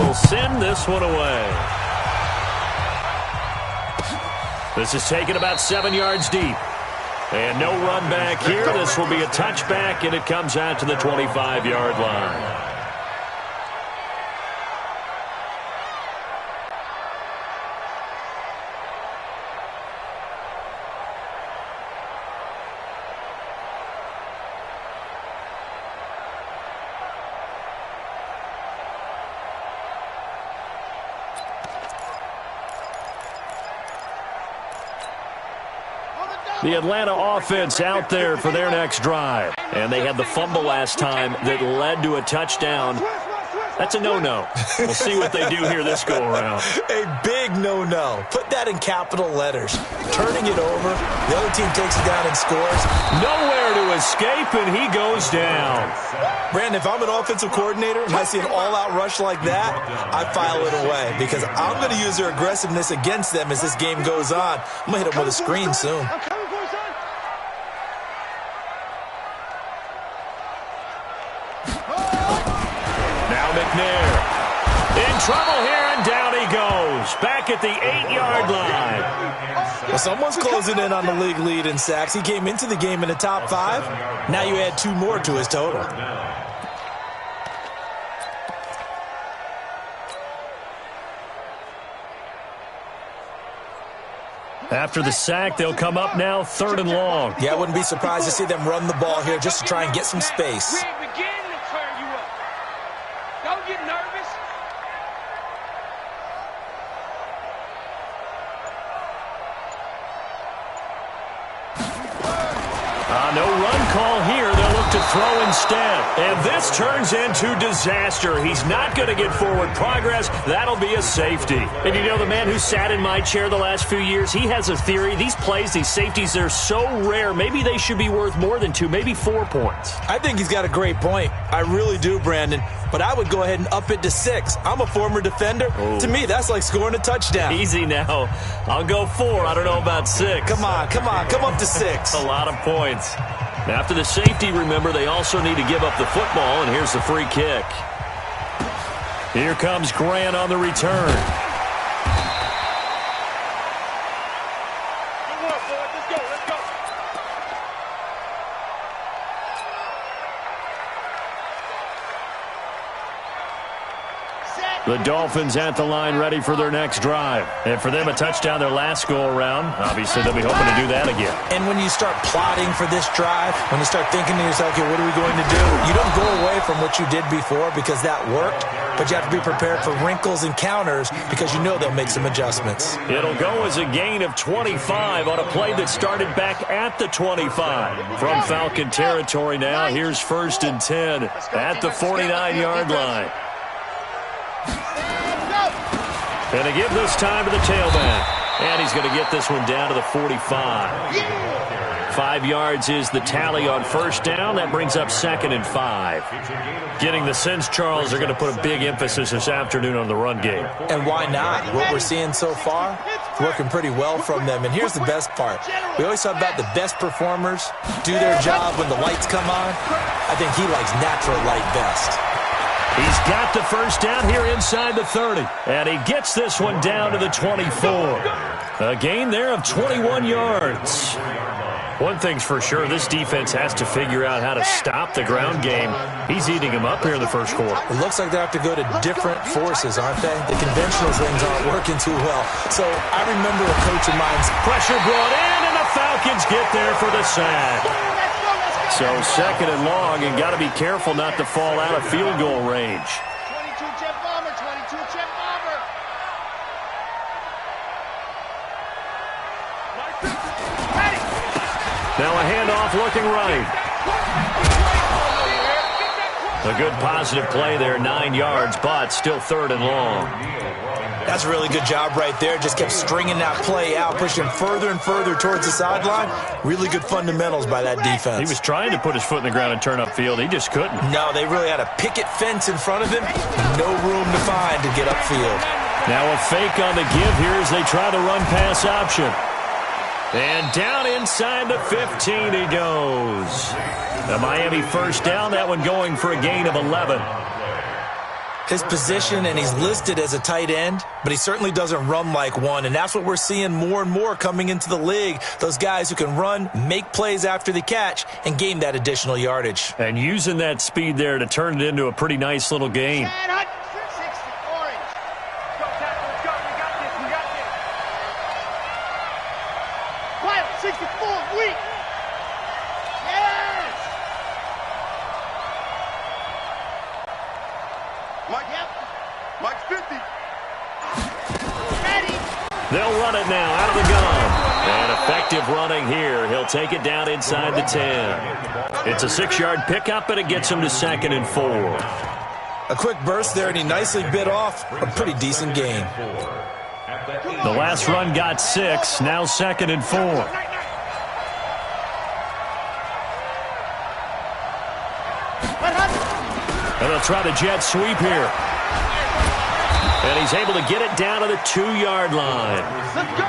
will send this one away. This is taken about 7 yards deep. And no run back here. This will be a touchback, and it comes out to the 25-yard line. The Atlanta offense out there for their next drive. And they had the fumble last time that led to a touchdown. That's a no-no. We'll see what they do here this go-around. A big no-no. Put that in capital letters. Turning it over, the other team takes it down and scores. Nowhere to escape, and he goes down. Brandon, if I'm an offensive coordinator and I see an all-out rush like that, I file it away because I'm going to use their aggressiveness against them as this game goes on. I'm going to hit them with a screen soon. In trouble here, and down he goes. Back at the 8-yard line. Well, someone's closing in on the league lead in sacks. He came into the game in the top 5. Now you add 2 more to his total. After the sack, they'll come up now 3rd and long. Yeah, I wouldn't be surprised to see them run the ball here just to try and get some space. No run call here. They'll look to throw instead. And this turns into disaster. He's not going to get forward progress. That'll be a safety. And you know, the man who sat in my chair the last few years, he has a theory. These plays, these safeties, they're so rare. Maybe they should be worth more than 2, maybe 4 points. I think he's got a great point. I really do, Brandon. But I would go ahead and up it to 6. I'm a former defender. Ooh. To me, that's like scoring a touchdown. Easy now. I'll go 4. I don't know about 6. Come on. Come up to 6. A lot of points. After the safety, remember, they also need to give up the football, and here's the free kick. Here comes Grant on the return. The Dolphins at the line ready for their next drive. And for them, a touchdown their last go-around. Obviously, they'll be hoping to do that again. And when you start plotting for this drive, when you start thinking to yourself, okay, what are we going to do? You don't go away from what you did before because that worked, but you have to be prepared for wrinkles and counters because you know they'll make some adjustments. It'll go as a gain of 25 on a play that started back at the 25. From Falcon territory now, here's 1st and 10 at the 49-yard line. And they give this time to the tailback. And he's going to get this one down to the 45. 5 yards is the tally on 1st down. That brings up 2nd and 5. Getting the sense, Charles, they're going to put a big emphasis this afternoon on the run game. And why not? What we're seeing so far, working pretty well from them. And here's the best part. We always talk about the best performers do their job when the lights come on. I think he likes natural light best. He's got the 1st down here inside the 30. And he gets this one down to the 24. A gain there of 21 yards. One thing's for sure, this defense has to figure out how to stop the ground game. He's eating them up here in the 1st quarter. It looks like they have to go to different forces, aren't they? The conventional things aren't working too well. So I remember a coach of mine's pressure brought in, and the Falcons get there for the sack. So 2nd and long, and got to be careful not to fall out of field goal range. 22 jet bomber, 22 jet bomber. Now a handoff looking right. A good positive play there, 9 yards, but still 3rd and long. That's a really good job right there. Just kept stringing that play out, pushing further and further towards the sideline. Really good fundamentals by that defense. He was trying to put his foot in the ground and turn upfield. He just couldn't. No, they really had a picket fence in front of him. No room to find to get upfield. Now a fake on the give here as they try the run-pass option. And down inside the 15 he goes. The Miami 1st down, that one going for a gain of 11. his position, and he's listed as a tight end, but he certainly doesn't run like one, and that's what we're seeing more and more coming into the league. Those guys who can run, make plays after the catch, and gain that additional yardage. And using that speed there to turn it into a pretty nice little gain. They'll run it now out of the gun. And effective running here. He'll take it down inside the 10. It's a 6-yard pickup, and it gets him to 2nd and 4. A quick burst there, and he nicely bit off a pretty decent gain. The last run got 6. Now 2nd and 4. And they'll try the jet sweep here. And he's able to get it down to the 2-yard line.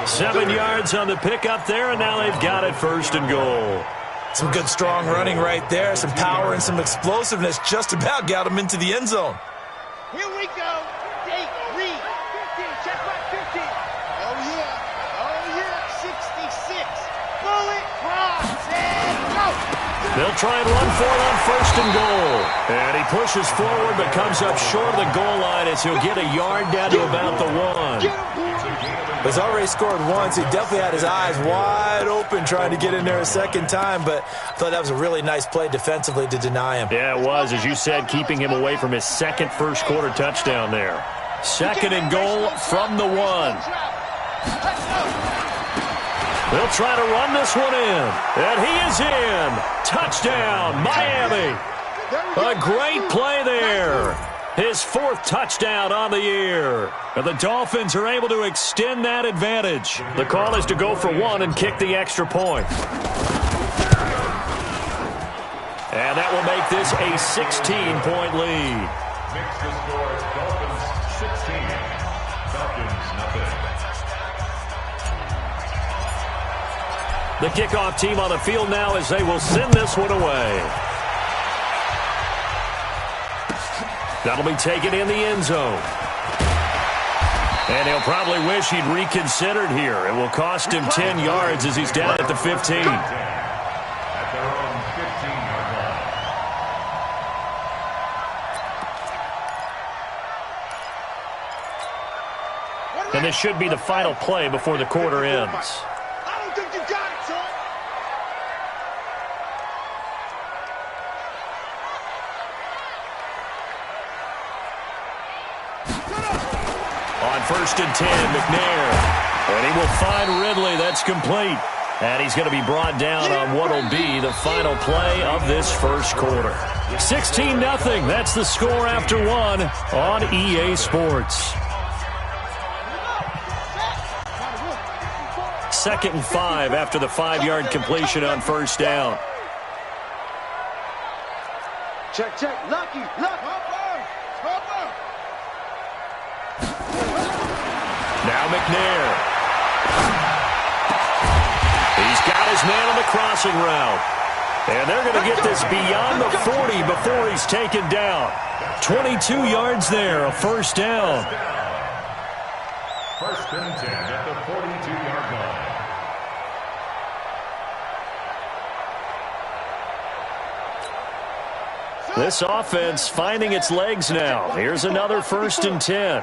7 yards on the pickup there, and now they've got it 1st and goal. Some good, strong running right there. Some power and some explosiveness. Just about got him into the end zone. Here we go. Date, read. 15, check back 15. Oh, yeah. 66. Bullet, cross, and go. They'll try and run for it on 1st and goal. And he pushes forward but comes up short of the goal line as he'll get a yard down to about the 1. He's already scored once. He definitely had his eyes wide open trying to get in there a second time, but I thought that was a really nice play defensively to deny him. Yeah, it was, as you said, keeping him away from his second first-quarter touchdown there. 2nd and goal from the 1. They'll try to run this one in, and he is in. Touchdown, Miami. A great play there. His 4th touchdown on the year. And the Dolphins are able to extend that advantage. The call is to go for 1 and kick the extra point. And that will make this a 16-point lead. Makes the score Dolphins 16, Falcons nothing. The kickoff team on the field now as they will send this one away. That'll be taken in the end zone. And he'll probably wish he'd reconsidered here. It will cost him 10 yards as he's down at the 15. At their own 15-yard line. And this should be the final play before the quarter ends. I don't think you got it, son. On 1st and 10, McNair. And he will find Ridley. That's complete. And he's going to be brought down on what will be the final play of this first quarter. 16-0. That's the score after 1 on EA Sports. 2nd and 5 after the 5-yard completion on 1st down. Check, check. Lucky. Now McNair. He's got his man on the crossing route. And they're going to get this beyond the 40 before he's taken down. 22 yards there, a 1st down. 1st and 10 at the 42-yard line. This offense finding its legs now. Here's another 1st and 10.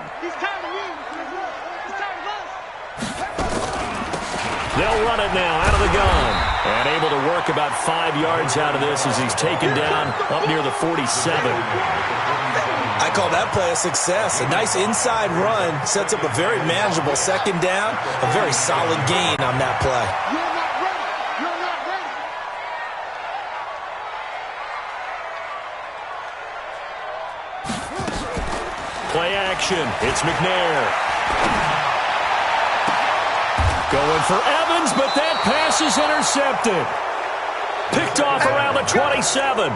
They'll run it now out of the gun. And able to work about 5 yards out of this as he's taken down up near the 47. I call that play a success. A nice inside run sets up a very manageable 2nd down. A very solid gain on that play. You're not ready. Play action. It's McNair. Going for Evans, but that pass is intercepted. Picked off around the 27.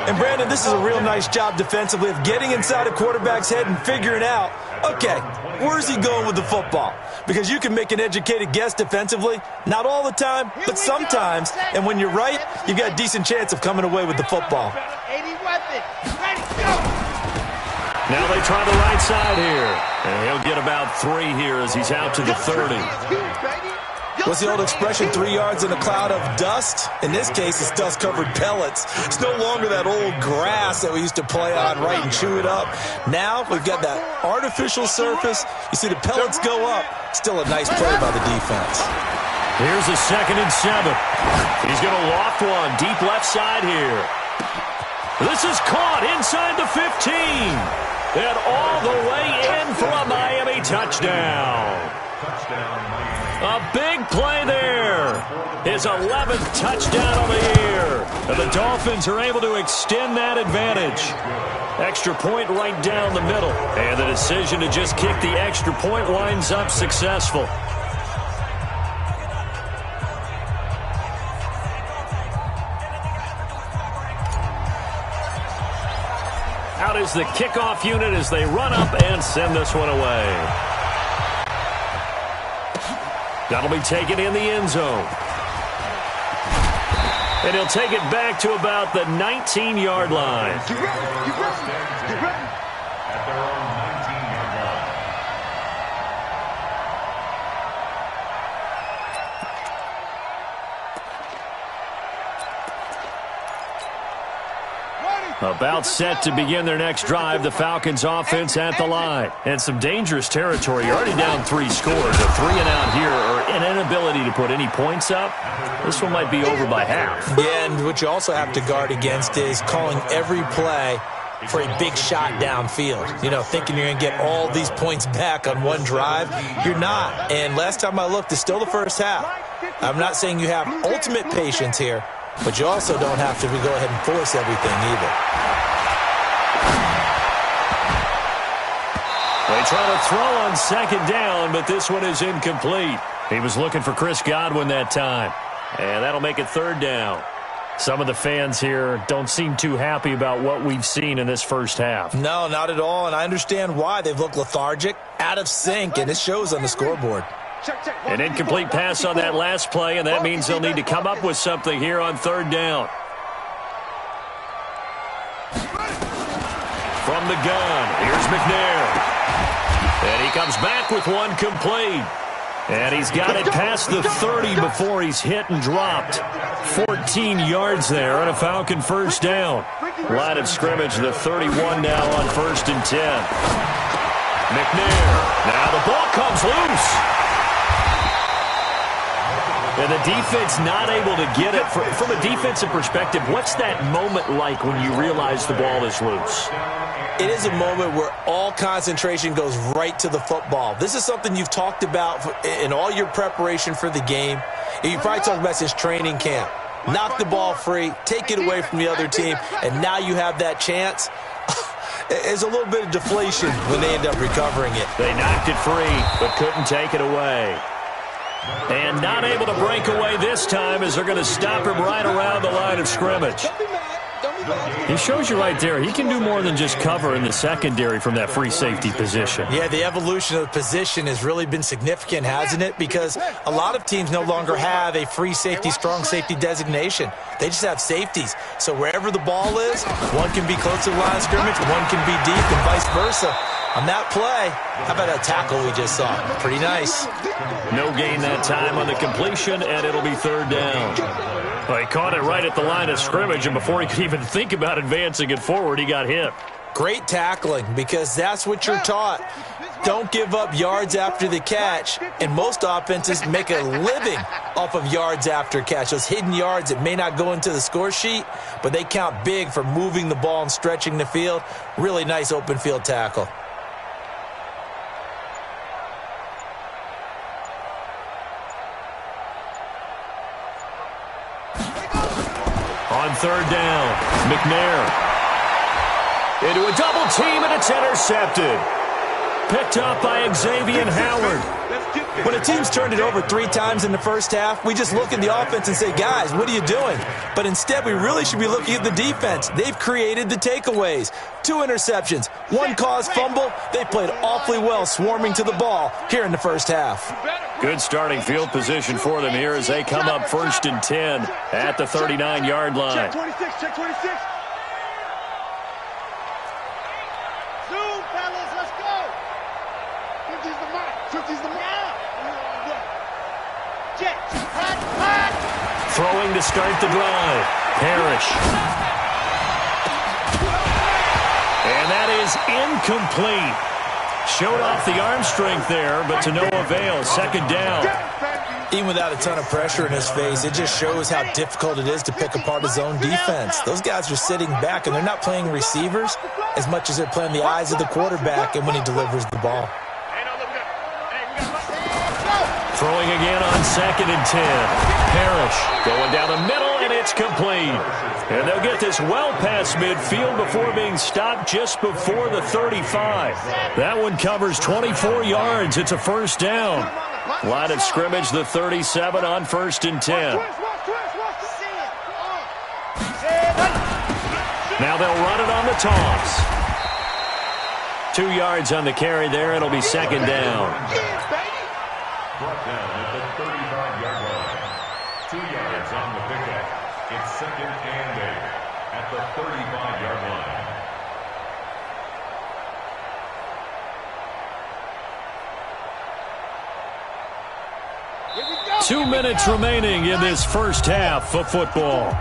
And Brandon, this is a real nice job defensively of getting inside a quarterback's head and figuring out, okay, where's he going with the football? Because you can make an educated guess defensively, not all the time, but sometimes. And when you're right, you've got a decent chance of coming away with the football. 80 weapon. Ready, go. Now they try the right side here. And he'll get about 3 here as he's out to the 30. What's the old expression, 3 yards in a cloud of dust? In this case, it's dust-covered pellets. It's no longer that old grass that we used to play on, right, and chew it up. Now we've got that artificial surface. You see the pellets go up. Still a nice play by the defense. Here's a 2nd and 7. He's going to loft one deep left side here. This is caught inside the 15. And all the way in for a Miami touchdown. A big play there. His 11th touchdown of the year. And the Dolphins are able to extend that advantage. Extra point right down the middle. And the decision to just kick the extra point winds up successful. Out is the kickoff unit as they run up and send this one away. That'll be taken in the end zone. And he'll take it back to about the 19-yard line. At their own 19-yard line. About set to begin their next drive, the Falcons offense at the line. And some dangerous territory. You're already down 3 scores. A 3-and-out here or an inability to put any points up. This one might be over by half. Yeah, and what you also have to guard against is calling every play for a big shot downfield. You know, thinking you're going to get all these points back on one drive. You're not. And last time I looked, it's still the first half. I'm not saying you have ultimate patience here, but you also don't have to go ahead and force everything either. They try to throw on 2nd down, but this one is incomplete. He was looking for Chris Godwin that time. And that'll make it 3rd down. Some of the fans here don't seem too happy about what we've seen in this first half. No, not at all, and I understand why. They've looked lethargic, out of sync, and it shows on the scoreboard. An incomplete pass on that last play, and that means they'll need to come up with something here on 3rd down. From the gun, here's McNair. And he comes back with one complete. And he's got it past the 30 before he's hit and dropped. 14 yards there on a Falcon 1st down. Line of scrimmage, the 31 now on 1st and 10. McNair. Now the ball comes loose. And the defense not able to get it. From a defensive perspective, what's that moment like when you realize the ball is loose? It is a moment where all concentration goes right to the football. This is something you've talked about in all your preparation for the game. And you probably talked about since training camp. Knock the ball free, take it away from the other team, and now you have that chance. There's a little bit of deflation when they end up recovering it. They knocked it free, but couldn't take it away. And not able to break away this time as they're going to stop him right around the line of scrimmage. He shows you right there, he can do more than just cover in the secondary from that free safety position. Yeah, the evolution of the position has really been significant, hasn't it? Because a lot of teams no longer have a free safety, strong safety designation. They just have safeties. So wherever the ball is, one can be close to the line of scrimmage, one can be deep, and vice versa. On that play, how about that tackle we just saw? Pretty nice. No gain that time on the completion, and it'll be 3rd down. Well, he caught it right at the line of scrimmage, and before he could even think about advancing it forward, he got hit. Great tackling, because that's what you're taught. Don't give up yards after the catch, and most offenses make a living off of yards after catch. Those hidden yards that may not go into the score sheet, but they count big for moving the ball and stretching the field. Really nice open field tackle. On 3rd down, McNair. Into a double team, and it's intercepted. Picked up by Xavier Howard. When a team's turned it over 3 times in the first half, we just look at the offense and say, guys, what are you doing? But instead, we really should be looking at the defense. They've created the takeaways. 2 interceptions, 1 caused fumble. They played awfully well swarming to the ball here in the first half. Good starting field position for them here as they come up 1st and 10 at the 39-yard line. Check 26, check 26. Zoom. 50's the now. Jet, hot. Throwing to start the drive. Parrish. And that is incomplete. Showed off the arm strength there, but to no avail. Second down. Even without a ton of pressure in his face, it just shows how difficult it is to pick apart his own defense. Those guys are sitting back, and they're not playing receivers as much as they're playing the eyes of the quarterback and when he delivers the ball. Throwing again on 2nd and 10. Parrish going down the middle, and it's complete. And they'll get this well past midfield before being stopped just before the 35. That one covers 24 yards. It's a first down. Line of scrimmage, the 37 on 1st and 10. Now they'll run it on the toss. 2 yards on the carry there. It'll be second down. Brought down at the 35-yard line. 2 yards on the pickup. It's 2nd and 8 at the 35-yard line. 2 minutes remaining in this first half of football.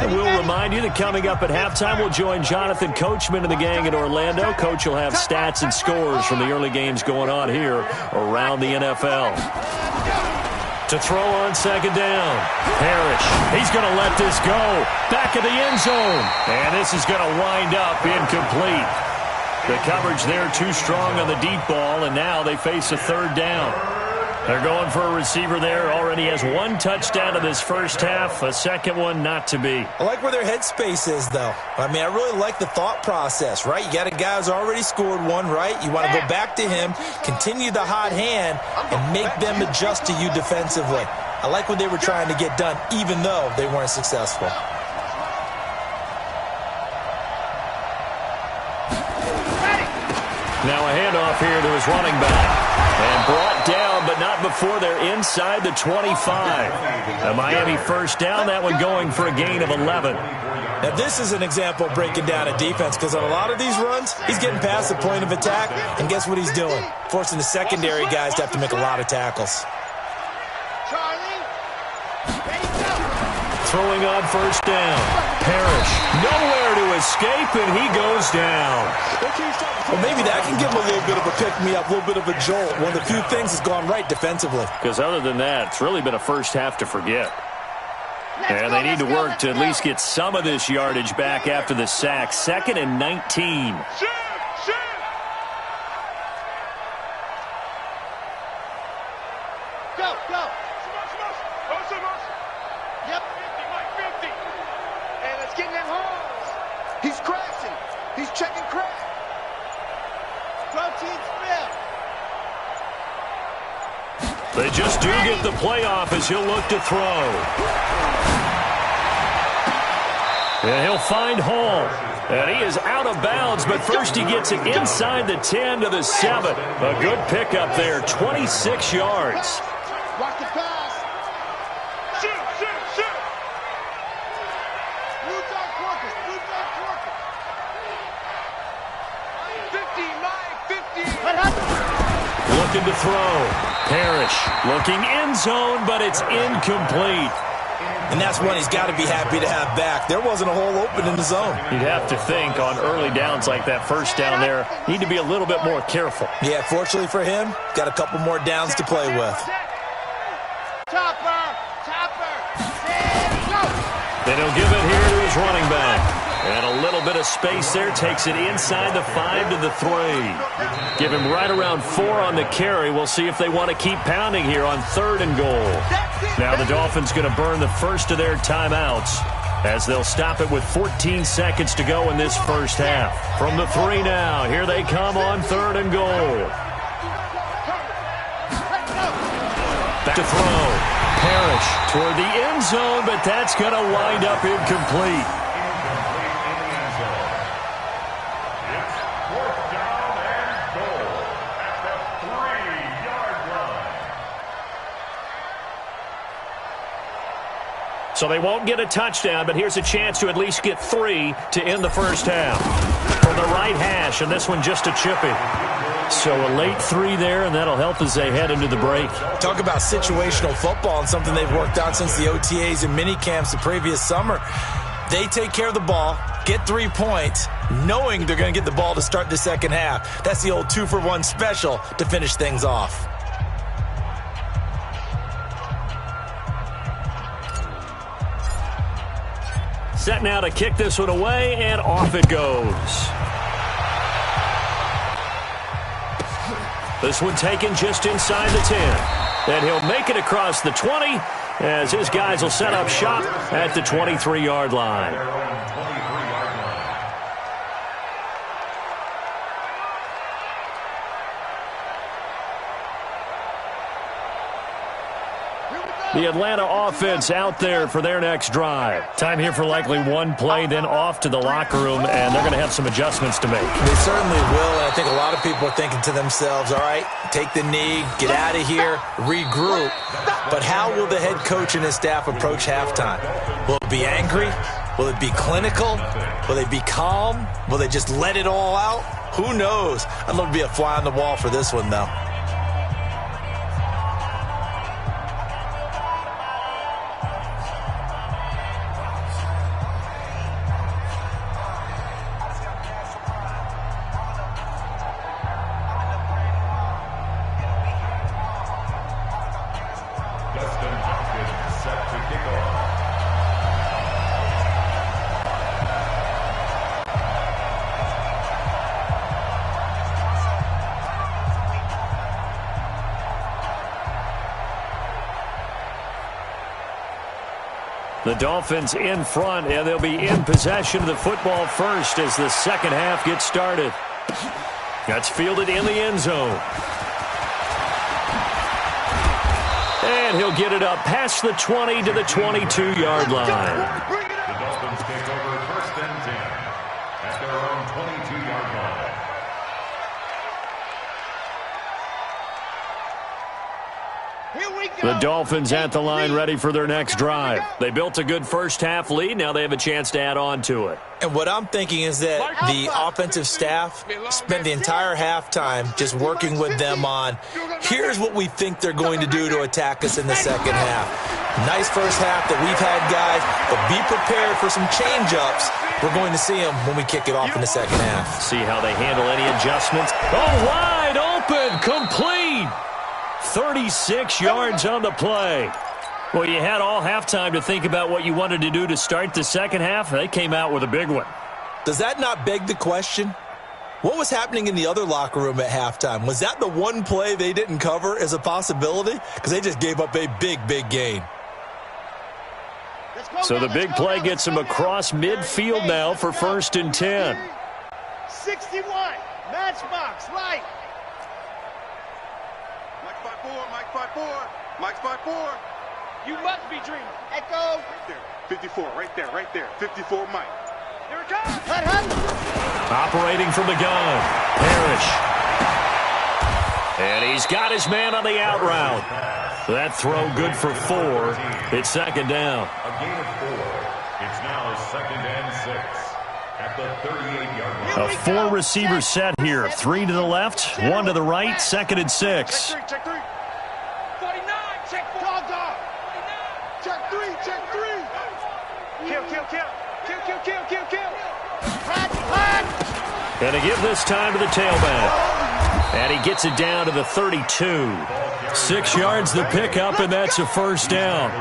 We'll remind you that coming up at halftime, we'll join Jonathan Coachman and the gang in Orlando. Coach will have stats and scores from the early games going on here around the NFL. To throw on 2nd down. Parrish. He's going to let this go. Back of the end zone. And this is going to wind up incomplete. The coverage there too strong on the deep ball, and now they face a 3rd down. They're going for a receiver there. Already has 1 touchdown in this first half. A second one not to be. I like where their headspace is, though. I mean, I really like the thought process, right? You got a guy who's already scored one, right? You want to go back to him, continue the hot hand, and make them adjust to you defensively. I like what they were trying to get done, even though they weren't successful. Now a handoff here to his running back. And brought down, but not before they're inside the 25. A Miami first down, that one going for a gain of 11. Now this is an example of breaking down a defense, because on a lot of these runs, he's getting past the point of attack, and guess what he's doing? Forcing the secondary guys to have to make a lot of tackles. Throwing on 1st down. Parrish, nowhere to escape, and he goes down. Well, maybe that can give him a little bit of a pick-me-up, a little bit of a jolt. One of the few things has gone right defensively. Because other than that, it's really been a first half to forget. And they need to work to at least get some of this yardage back after the sack. 2nd and 19. Go. Yep. 50. And let's get in that holes. He's crashing. He's checking crack. Protein spill. They just do get the playoff as he'll look to throw. And he'll find Hall. And he is out of bounds, but first he gets it inside the 10 to the 7. A good pickup there, 26 yards. Watch the pass. Shoot. Blue dog Corker. 50. Looking to throw. Parrish looking end zone, but it's incomplete. And that's one he's got to be happy to have back. There wasn't a hole open in the zone. You'd have to think on early downs like that first down there, need to be a little bit more careful. Yeah, fortunately for him, got a couple more downs to play with. Topper. Then he'll give it here to his running back. And a little bit of space there, takes it inside the 5 to the 3. Give him right around 4 on the carry. We'll see if they want to keep pounding here on 3rd and goal. Now the Dolphins going to burn the first of their timeouts as they'll stop it with 14 seconds to go in this first half. From the 3 now, here they come on 3rd and goal. Back to throw. Parrish toward the end zone, but that's going to wind up incomplete. So they won't get a touchdown, but here's a chance to at least get 3 to end the first half. From the right hash, and this one just a chippy. So a late 3 there, and that'll help as they head into the break. Talk about situational football and something they've worked on since the OTAs and mini camps the previous summer. They take care of the ball, get 3 points, knowing they're going to get the ball to start the second half. That's the old 2-for-1 special to finish things off. Set now to kick this one away, and off it goes. This one taken just inside the 10. And he'll make it across the 20 as his guys will set up shop at the 23-yard line. The Atlanta offense out there for their next drive. Time here for likely one play, then off to the locker room, and they're going to have some adjustments to make. They certainly will, and I think a lot of people are thinking to themselves, all right, take the knee, get out of here, regroup. But how will the head coach and his staff approach halftime? Will it be angry? Will it be clinical? Will they be calm? Will they just let it all out? Who knows? I'd love to be a fly on the wall for this one, though. The Dolphins in front, and they'll be in possession of the football first as the second half gets started. That's fielded in the end zone. And he'll get it up past the 20 to the 22-yard line. The Dolphins take over first and 10 at their own 22-yard line. The Dolphins at the line ready for their next drive. They built a good first half lead. Now they have a chance to add on to it. And what I'm thinking is that the offensive staff spent the entire halftime just working with them on, here's what we think they're going to do to attack us in the second half. Nice first half that we've had, guys, but be prepared for some change-ups. We're going to see them when we kick it off in the second half. See how they handle any adjustments. Oh, wide open, complete. 36 yards on the play. Well, you had all halftime to think about what you wanted to do to start the second half. They came out with a big one. Does that not beg the question? What was happening in the other locker room at halftime? Was that the one play they didn't cover as a possibility? Because they just gave up a big, big gain. So the big play gets them across midfield now for first and 10. 61, matchbox, right. Mike 5-4, Mike 5-4. You must be dreaming. Echo. Right there, 54, right there, 54 Mike. Here it comes. Hut. Operating from the gun, Parrish. And he's got his man on the out route. That throw good for 4. It's second down. A gain of 4. It's now second and 6 at the 38-yard line. A 4-receiver set here. 3 to the left, 1 to the right, second and 6. Check 3. 49, check 4. Dog. 49. Check 3, check 3. Kill. Hot. And to give this time to the tailback. And he gets it down to the 32. 6 yards the pickup, and that's a first down.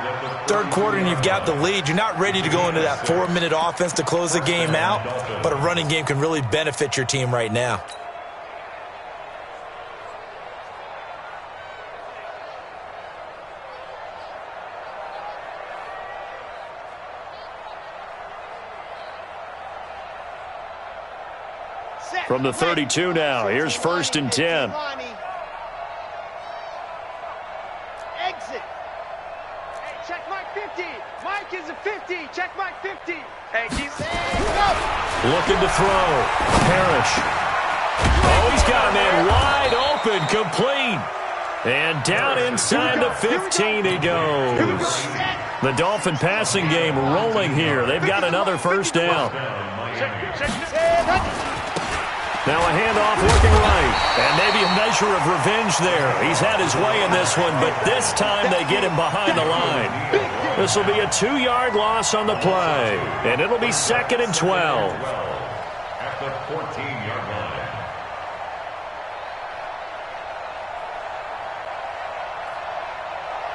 Third quarter and you've got the lead. You're not ready to go into that 4-minute offense to close the game out, but a running game can really benefit your team right now. From the 32 now, here's first and 10. Exit. Check Mike 50. Mike is a 50. Check Mike 50. Hey, looking to throw. Parrish. Oh, he's got a man wide open, complete. And down inside the 15 he goes. The Dolphin passing game rolling here. They've got another first down. Now a handoff working right. And maybe a measure of revenge there. He's had his way in this one, but this time they get him behind the line. This will be a 2-yard loss on the play. And it'll be 2nd and 12. At the 14-yard line.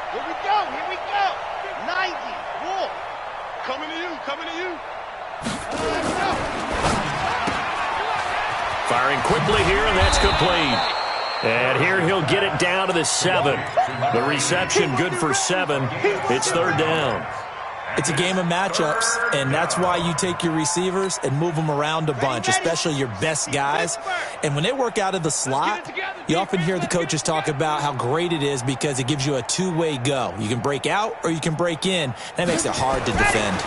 Here we go, here we go. 90, Wolf. Coming to you, coming to you. Let's go. Firing quickly here, and that's complete. And here he'll get it down to the 7. The reception good for 7. It's 3rd down. It's a game of matchups, and that's why you take your receivers and move them around a bunch, especially your best guys. And when they work out of the slot, you often hear the coaches talk about how great it is because it gives you a two-way go. You can break out or you can break in. That makes it hard to defend.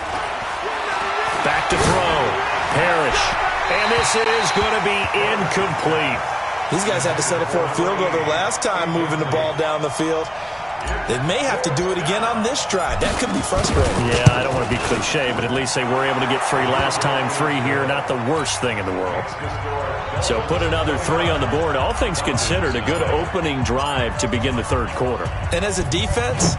Back to throw. Parrish. And this is going to be incomplete. These guys had to settle for a field goal their last time moving the ball down the field. They may have to do it again on this drive. That could be frustrating. Yeah, I don't want to be cliche, but at least they were able to get 3 last time. 3 here, not the worst thing in the world. So put another 3 on the board. All things considered, a good opening drive to begin the 3rd quarter. And as a defense,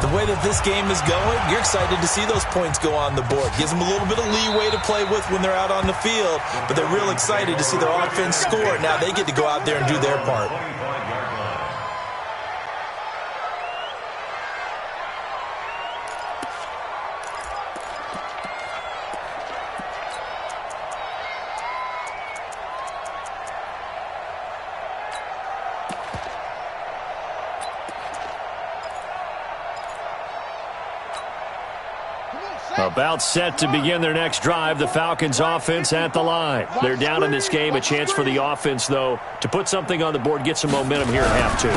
the way that this game is going, you're excited to see those points go on the board. Gives them a little bit of leeway to play with when they're out on the field, but they're real excited to see their offense score. Now they get to go out there and do their part. About set to begin their next drive, the Falcons offense at the line. They're down in this game. A chance for the offense, though, to put something on the board, get some momentum here at half 2.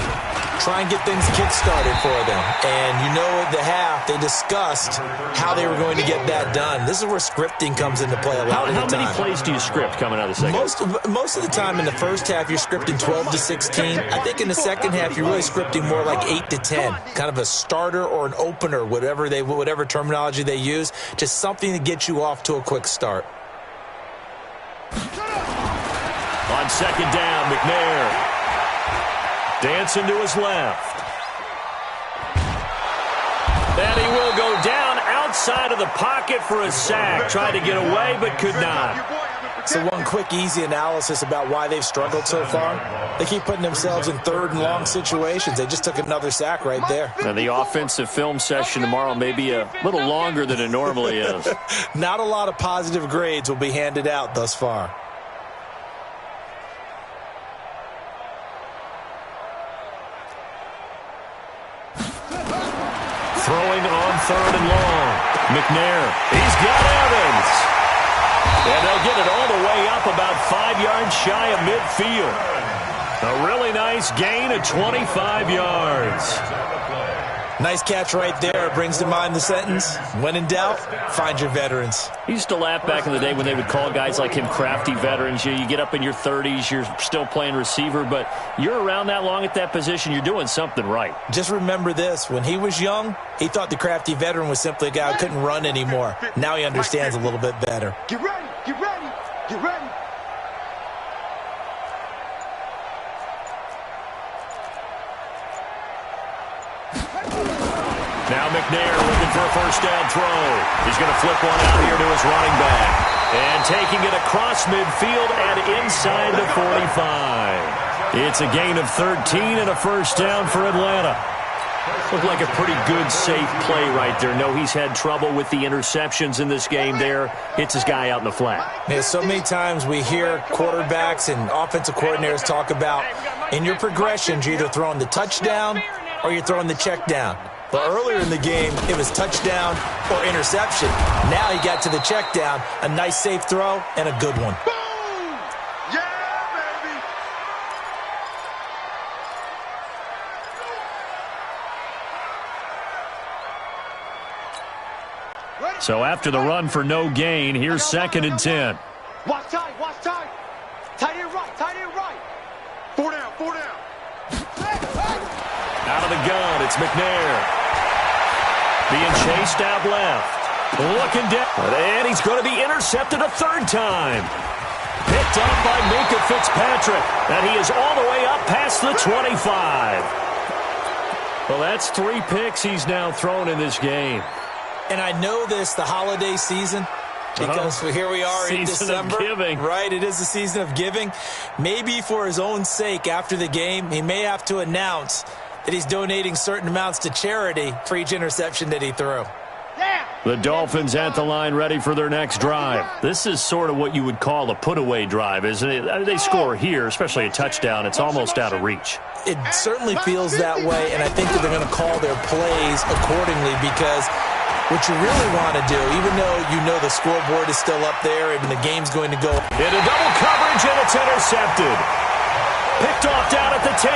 Try and get things kick-started for them. And you know at the half, they discussed how they were going to get that done. This is where scripting comes into play a lot of the time. How many plays do you script coming out of the second? Most of the time in the first half, you're scripting 12 to 16. I think in the second half, you're really scripting more like 8 to 10. Kind of a starter or an opener, whatever terminology they use. Just something to get you off to a quick start. On 2nd down, McNair. Dancing to his left. And he will go down outside of the pocket for a sack. Tried to get away, but could not. So one quick, easy analysis about why they've struggled so far. They keep putting themselves in 3rd and long situations. They just took another sack right there. Now, the offensive film session tomorrow may be a little longer than it normally is. Not a lot of positive grades will be handed out thus far. Throwing on 3rd and long. McNair, he's got Evans. And they'll get it all the way up about 5 yards shy of midfield. A really nice gain of 25 yards. Nice catch right there. Brings to mind the sentence, when in doubt, find your veterans. He used to laugh back in the day when they would call guys like him crafty veterans. You get up in your 30s, you're still playing receiver, but you're around that long at that position, you're doing something right. Just remember this. When he was young, he thought the crafty veteran was simply a guy who couldn't run anymore. Now he understands a little bit better. Get ready, get ready, get ready. Now McNair looking for a first down throw. He's going to flip one out here to his running back. And taking it across midfield and inside the 45. It's a gain of 13 and a first down for Atlanta. Looked like a pretty good, safe play right there. No, he's had trouble with the interceptions in this game there. Hits his guy out in the flat. Yeah, so many times we hear quarterbacks and offensive coordinators talk about in your progressions, you're either throwing the touchdown or you're throwing the check down. But earlier in the game, it was touchdown or interception. Now he got to the check down, a nice safe throw, and a good one. Boom! Yeah, baby! So after the run for no gain, here's 2nd and 10. Watch tight, watch tight. Tight end right, tight end right. 4 down, 4 down. Out of the gun, it's McNair. Being chased out left. Looking down. And he's going to be intercepted a third time. Picked up by Minkah Fitzpatrick. And he is all the way up past the 25. Well, that's 3 picks he's now thrown in this game. And I know this, the holiday season, because here we are in December. Season of giving. Right, it is the season of giving. Maybe for his own sake after the game, he may have to announce that he's donating certain amounts to charity for each interception that he threw. The Dolphins at the line ready for their next drive. This is sort of what you would call a put-away drive, isn't it? They score here, especially a touchdown. It's almost out of reach. It certainly feels that way, and I think that they're going to call their plays accordingly because what you really want to do, even though you know the scoreboard is still up there and the game's going to go into double coverage, and it's intercepted. Picked off down at the 10.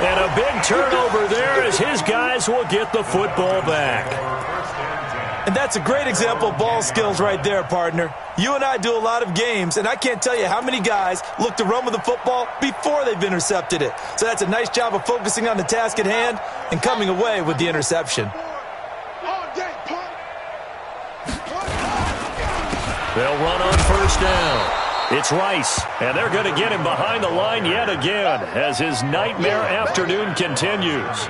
And a big turnover there as his guys will get the football back. And that's a great example of ball skills right there, partner. You and I do a lot of games, and I can't tell you how many guys look to run with the football before they've intercepted it. So that's a nice job of focusing on the task at hand and coming away with the interception. They'll run on first down. It's Rice, and they're going to get him behind the line yet again as his nightmare afternoon continues.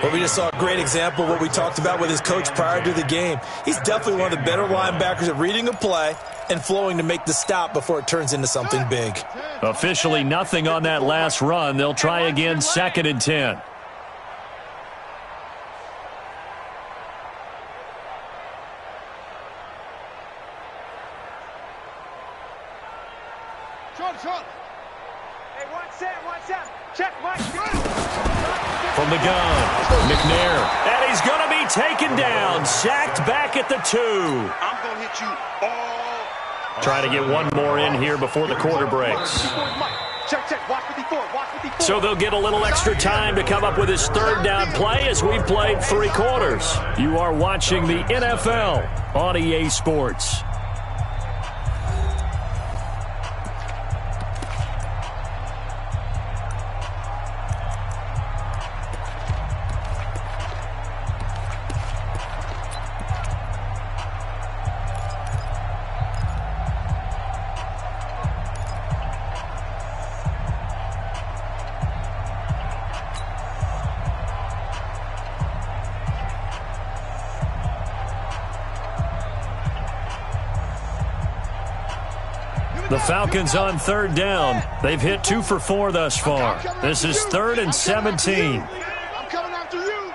Well, we just saw a great example of what we talked about with his coach prior to the game. He's definitely one of the better linebackers at reading a play and flowing to make the stop before it turns into something big. Officially nothing on that last run. They'll try again, 2nd and 10. Hey, one set. Check, Mike. From the gun, McNair. And he's going to be taken down. Sacked back at the 2. I'm going to hit you all. Trying to get one more in here before the quarter breaks. Check. Watch 54. So they'll get a little extra time to come up with his 3rd down play as we've played 3 quarters. You are watching the NFL on EA Sports. The Falcons on 3rd down. They've hit 2 for 4 thus far. This is 3rd and 17. I'm coming after you.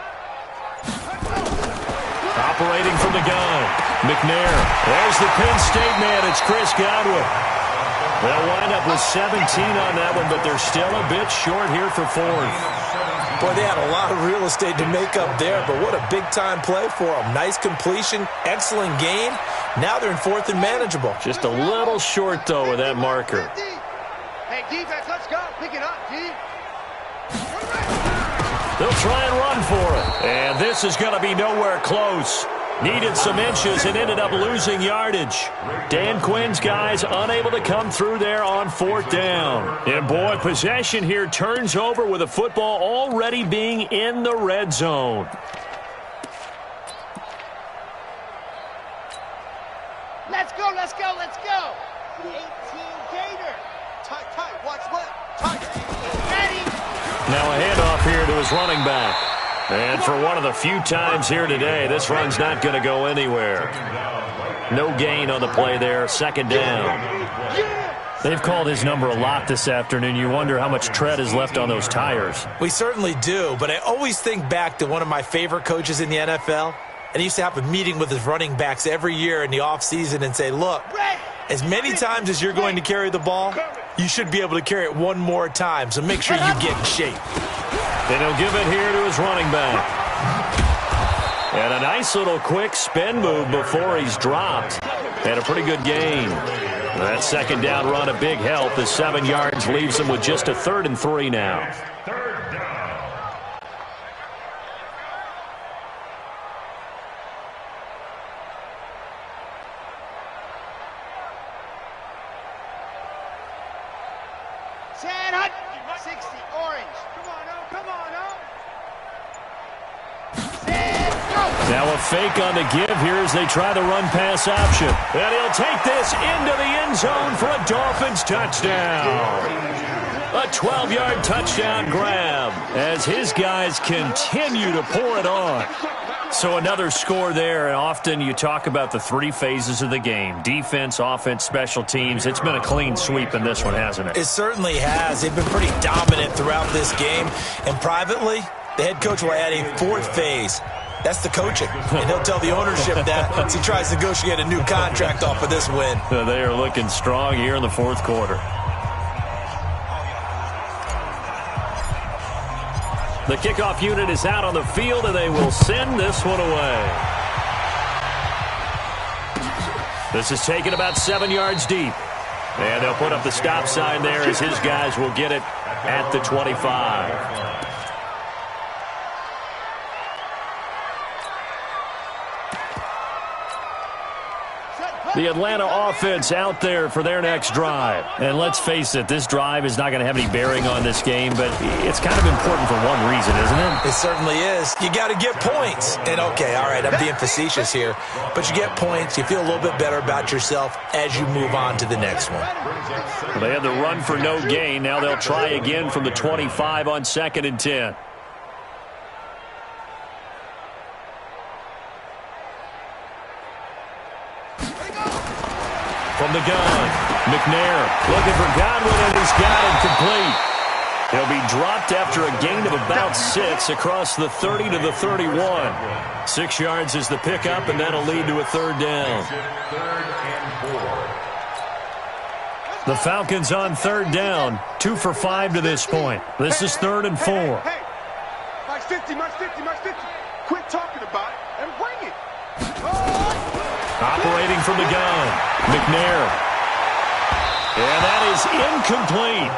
Operating from the gun. McNair. There's the Penn State man. It's Chris Godwin. They'll wind up with 17 on that one, but they're still a bit short here for 4th. Boy, they had a lot of real estate to make up there, but what a big-time play for them. Nice completion, excellent gain. Now they're in 4th and manageable. Just a little short, though, with that marker. Hey, defense, let's go. Pick it up, D. They'll try and run for it. And this is going to be nowhere close. Needed some inches and ended up losing yardage. Dan Quinn's guys unable to come through there on 4th down. And boy, possession here turns over with the football already being in the red zone. Let's go. 18 Gator. Tight. Watch left. Tight. Ready. Now a handoff here to his running back. And for one of the few times here today, this run's not going to go anywhere. No gain on the play there. 2nd down. They've called his number a lot this afternoon. You wonder how much tread is left on those tires. We certainly do, but I always think back to one of my favorite coaches in the NFL. And he used to have a meeting with his running backs every year in the offseason and say, look, as many times as you're going to carry the ball, you should be able to carry it one more time. So make sure you get in shape. And he'll give it here to his running back. And a nice little quick spin move before he's dropped. And a pretty good gain. That 2nd down run a big help. The 7 yards leaves him with just a 3rd and 3 now. San Hut. 60 orange. Come on, oh. San, go. Now a fake on the give here as they try the run-pass option. And he'll take this into the end zone for a Dolphins touchdown. A 12-yard touchdown grab as his guys continue to pour it on. So another score there, and often you talk about the three phases of the game. Defense, offense, special teams. It's been a clean sweep in this one, hasn't it? It certainly has. They've been pretty dominant throughout this game. And privately, the head coach will add a fourth phase. That's the coaching. And he'll tell the ownership that as he tries to negotiate a new contract off of this win. They are looking strong here in the fourth quarter. The kickoff unit is out on the field, and they will send this one away. This is taken about 7 yards deep. And they'll put up the stop sign there as his guys will get it at the 25. The Atlanta offense out there for their next drive. And let's face it, this drive is not going to have any bearing on this game, but it's kind of important for one reason, isn't it? It certainly is. You got to get points. And, okay, all right, I'm being facetious here, but you get points. You feel a little bit better about yourself as you move on to the next one. Well, they had the run for no gain. Now they'll try again from the 25 on 2nd and 10. From the gun, McNair looking for Godwin, and he's got it complete. He'll be dropped after a gain of about 6 across the 30 to the 31. 6 yards is the pickup, and that'll lead to a third down. The Falcons on third down, 2 for 5 to this point. This is 3rd and 4. Hey, March 50, March 50, March 50. Quit talking about it and bring it. Operating from the gun, McNair. And that is incomplete.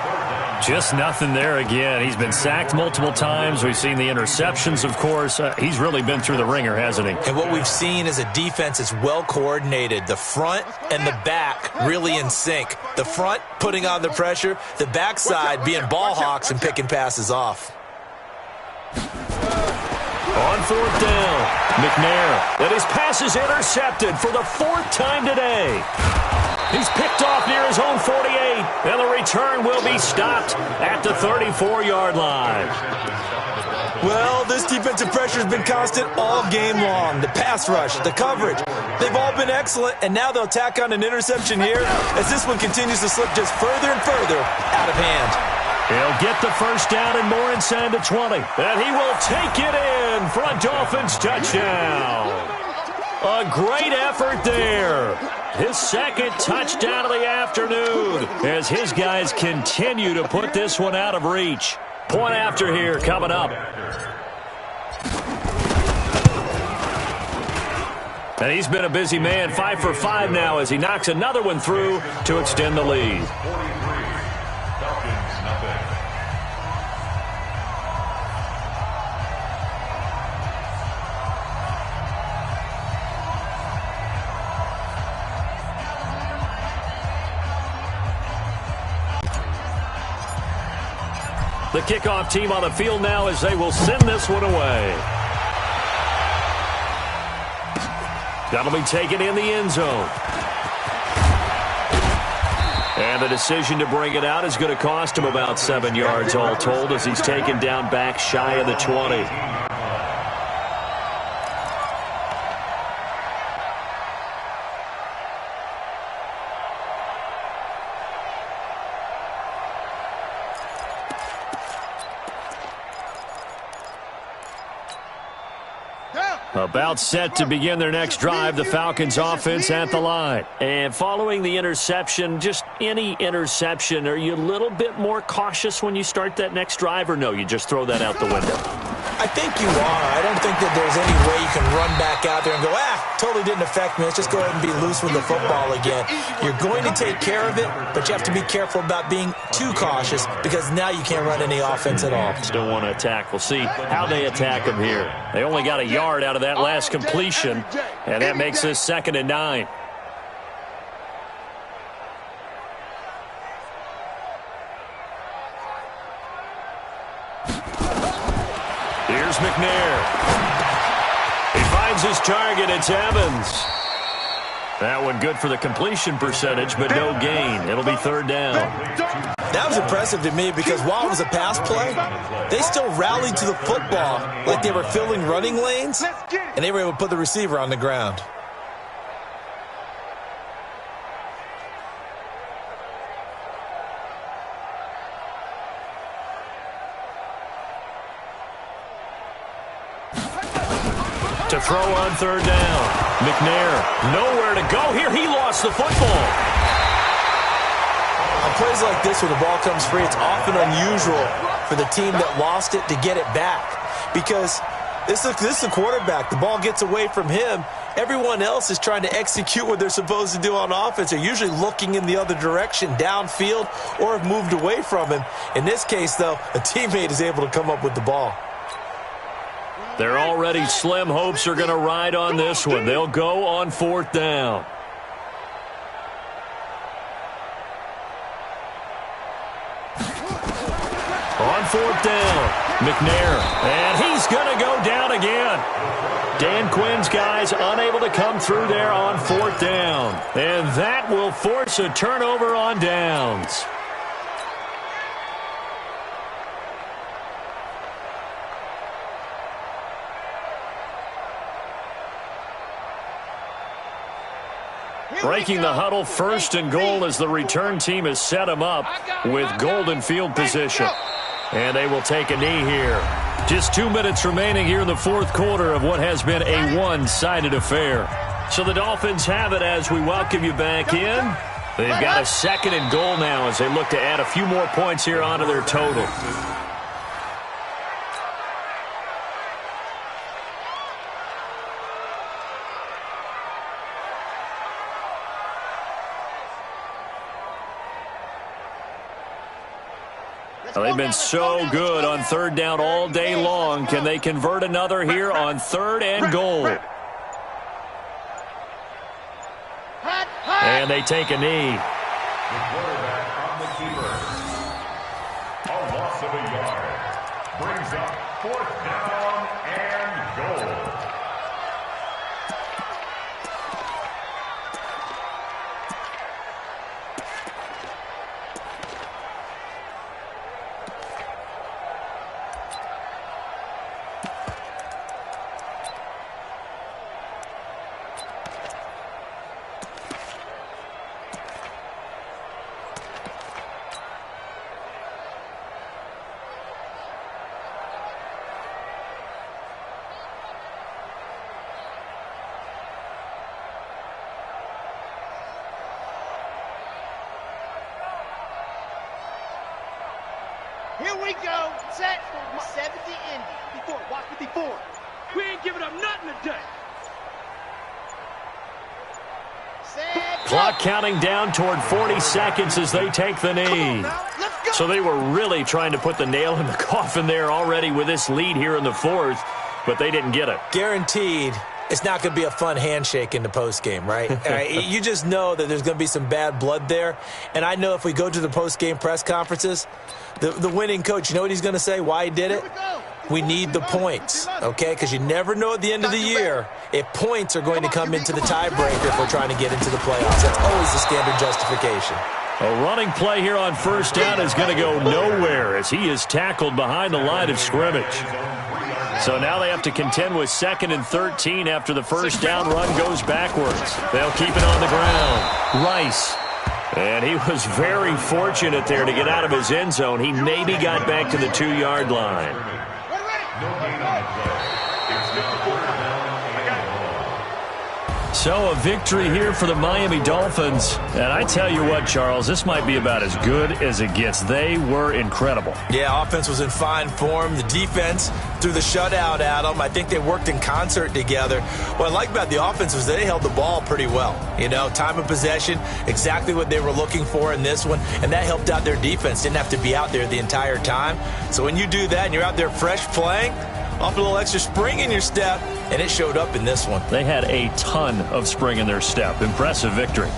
Just nothing there again. He's been sacked multiple times. We've seen the interceptions, of course. He's really been through the ringer, hasn't he? And what we've seen is a defense that's well coordinated. The front and the back really in sync. The front putting on the pressure, the backside being ball hawks and picking passes off. On 4th down, McNair. And his pass is intercepted for the 4th time today. He's picked off near his own 48, and the return will be stopped at the 34-yard line. Well, this defensive pressure has been constant all game long. The pass rush, the coverage, they've all been excellent, and now they'll tack on an interception here as this one continues to slip just further and further out of hand. He'll get the first down and more inside the 20. And he will take it in for a Dolphins touchdown. A great effort there. His second touchdown of the afternoon as his guys continue to put this one out of reach. Point after here coming up. And he's been a busy man, 5 for 5 now as he knocks another one through to extend the lead. The kickoff team on the field now as they will send this one away. That'll be taken in the end zone. And the decision to bring it out is going to cost him about 7 yards all told as he's taken down back shy of the 20. About set to begin their next drive, the Falcons offense at the line. And following the interception, just any interception, are you a little bit more cautious when you start that next drive, or no, you just throw that out the window? I think you are. I don't think that there's any way you can run back out there and go, totally didn't affect me. Let's just go ahead and be loose with the football again. You're going to take care of it, but you have to be careful about being too cautious because now you can't run any offense at all. Still want to attack. We'll see how they attack him here. They only got a yard out of that last completion, and that makes this 2nd and 9. Here's McNair. He finds his his target. It's Evans. That one good for the completion percentage, but no gain. It'll be third down. That was impressive to me because while it was a pass play, they still rallied to the football like they were filling running lanes, and they were able to put the receiver on the ground. To throw on third down. McNair, nowhere to go here. He lost the football. On plays like this, when the ball comes free, it's often unusual for the team that lost it to get it back. Because this is a quarterback. The ball gets away from him. Everyone else is trying to execute what they're supposed to do on offense. They're usually looking in the other direction, downfield, or have moved away from him. In this case, though, a teammate is able to come up with the ball. Their already slim hopes are going to ride on this one. They'll go on fourth down. On fourth down, McNair, and he's going to go down again. Dan Quinn's guys unable to come through there on fourth down, and that will force a turnover on downs. Breaking the huddle, first and goal as the return team has set him up with golden field position. And they will take a knee here. Just 2 minutes remaining here in the fourth quarter of what has been a one-sided affair. So the Dolphins have it as we welcome you back in. They've got a second and goal now as they look to add a few more points here onto their total. They've been so good on third down all day long. Can they convert another here on third and goal? And they take a knee. The quarterback on the keeper. A loss of a yard. Brings up fourth down and goal. Here we go. Set. 70 Indy. 54. Watch 54. We ain't giving up nothing today. Set. Clock counting down toward 40 seconds as they take the knee. So they were really trying to put the nail in the coffin there already with this lead here in the fourth, but they didn't get it. Guaranteed it's not going to be a fun handshake in the postgame, right? You just know that there's going to be some bad blood there. And I know if we go to the postgame press conferences, the winning coach, you know what he's going to say, why he did it? We need the points, okay? Because you never know at the end of the year if points are going to come into the tiebreaker if we're trying to get into the playoffs. That's always the standard justification. A running play here on first down is going to go nowhere as he is tackled behind the line of scrimmage. So now they have to contend with 2nd and 13 after the first down run goes backwards. They'll keep it on the ground. Rice. And he was very fortunate there to get out of his end zone. He maybe got back to the 2-yard line. So a victory here for the Miami Dolphins. And I tell you what, Charles, this might be about as good as it gets. They were incredible. Yeah, offense was in fine form. The defense threw the shutout at them. I think they worked in concert together. What I like about the offense was they held the ball pretty well. You know, time of possession, exactly what they were looking for in this one. And that helped out their defense. Didn't have to be out there the entire time. So when you do that and you're out there fresh playing, off a little extra spring in your step, and it showed up in this one. They had a ton of spring in their step. Impressive victory.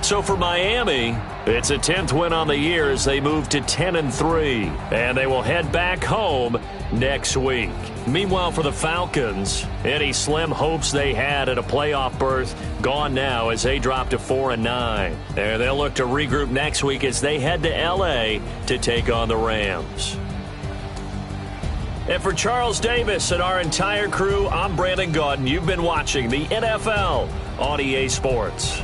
So for Miami, it's a 10th win on the year as they move to 10-3, and they will head back home next week. Meanwhile, for the Falcons, any slim hopes they had at a playoff berth gone now as they drop to 4-9. And they'll look to regroup next week as they head to L.A. to take on the Rams. And for Charles Davis and our entire crew, I'm Brandon Gaudin. You've been watching the NFL on EA Sports.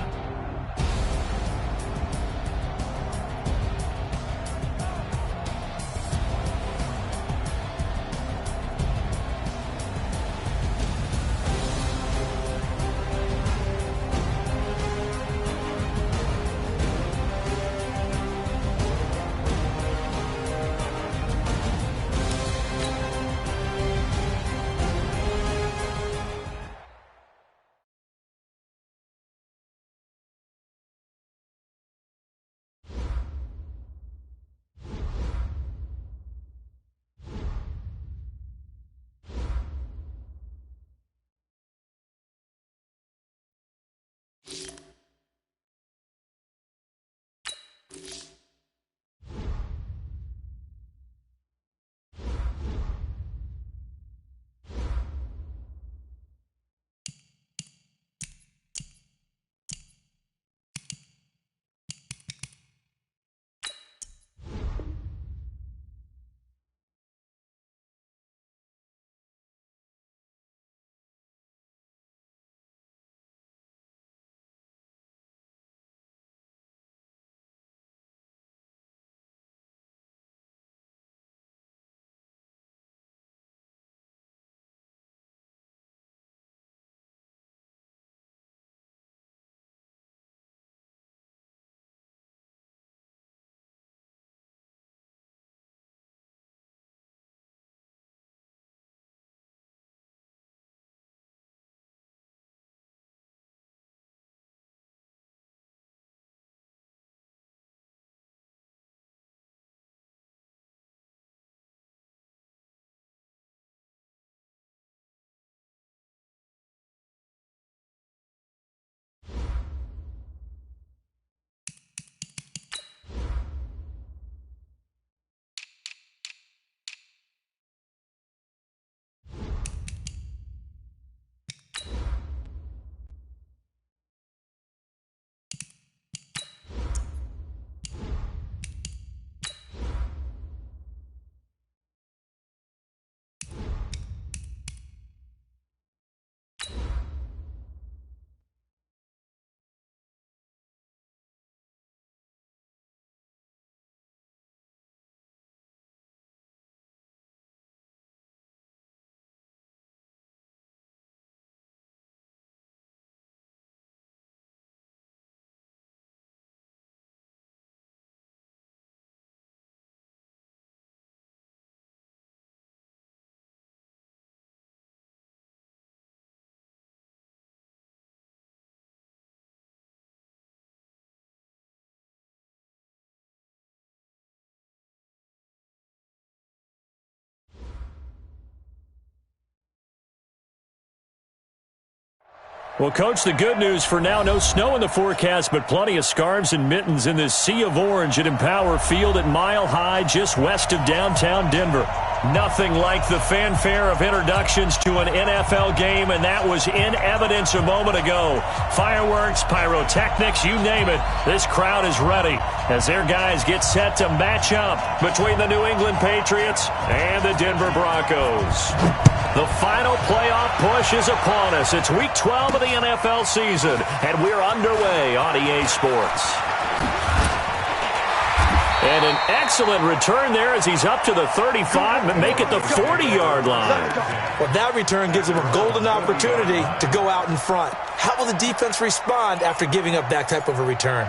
Well, Coach, the good news for now, no snow in the forecast, but plenty of scarves and mittens in this sea of orange at Empower Field at Mile High, just west of downtown Denver. Nothing like the fanfare of introductions to an NFL game, and that was in evidence a moment ago. Fireworks, pyrotechnics, you name it. This crowd is ready as their guys get set to match up between the New England Patriots and the Denver Broncos. The final playoff push is upon us. It's Week 12 of the NFL season, and we're underway on EA Sports. And an excellent return there as he's up to the 35 and make it the 40-yard line. Well, that return gives him a golden opportunity to go out in front. How will the defense respond after giving up that type of a return?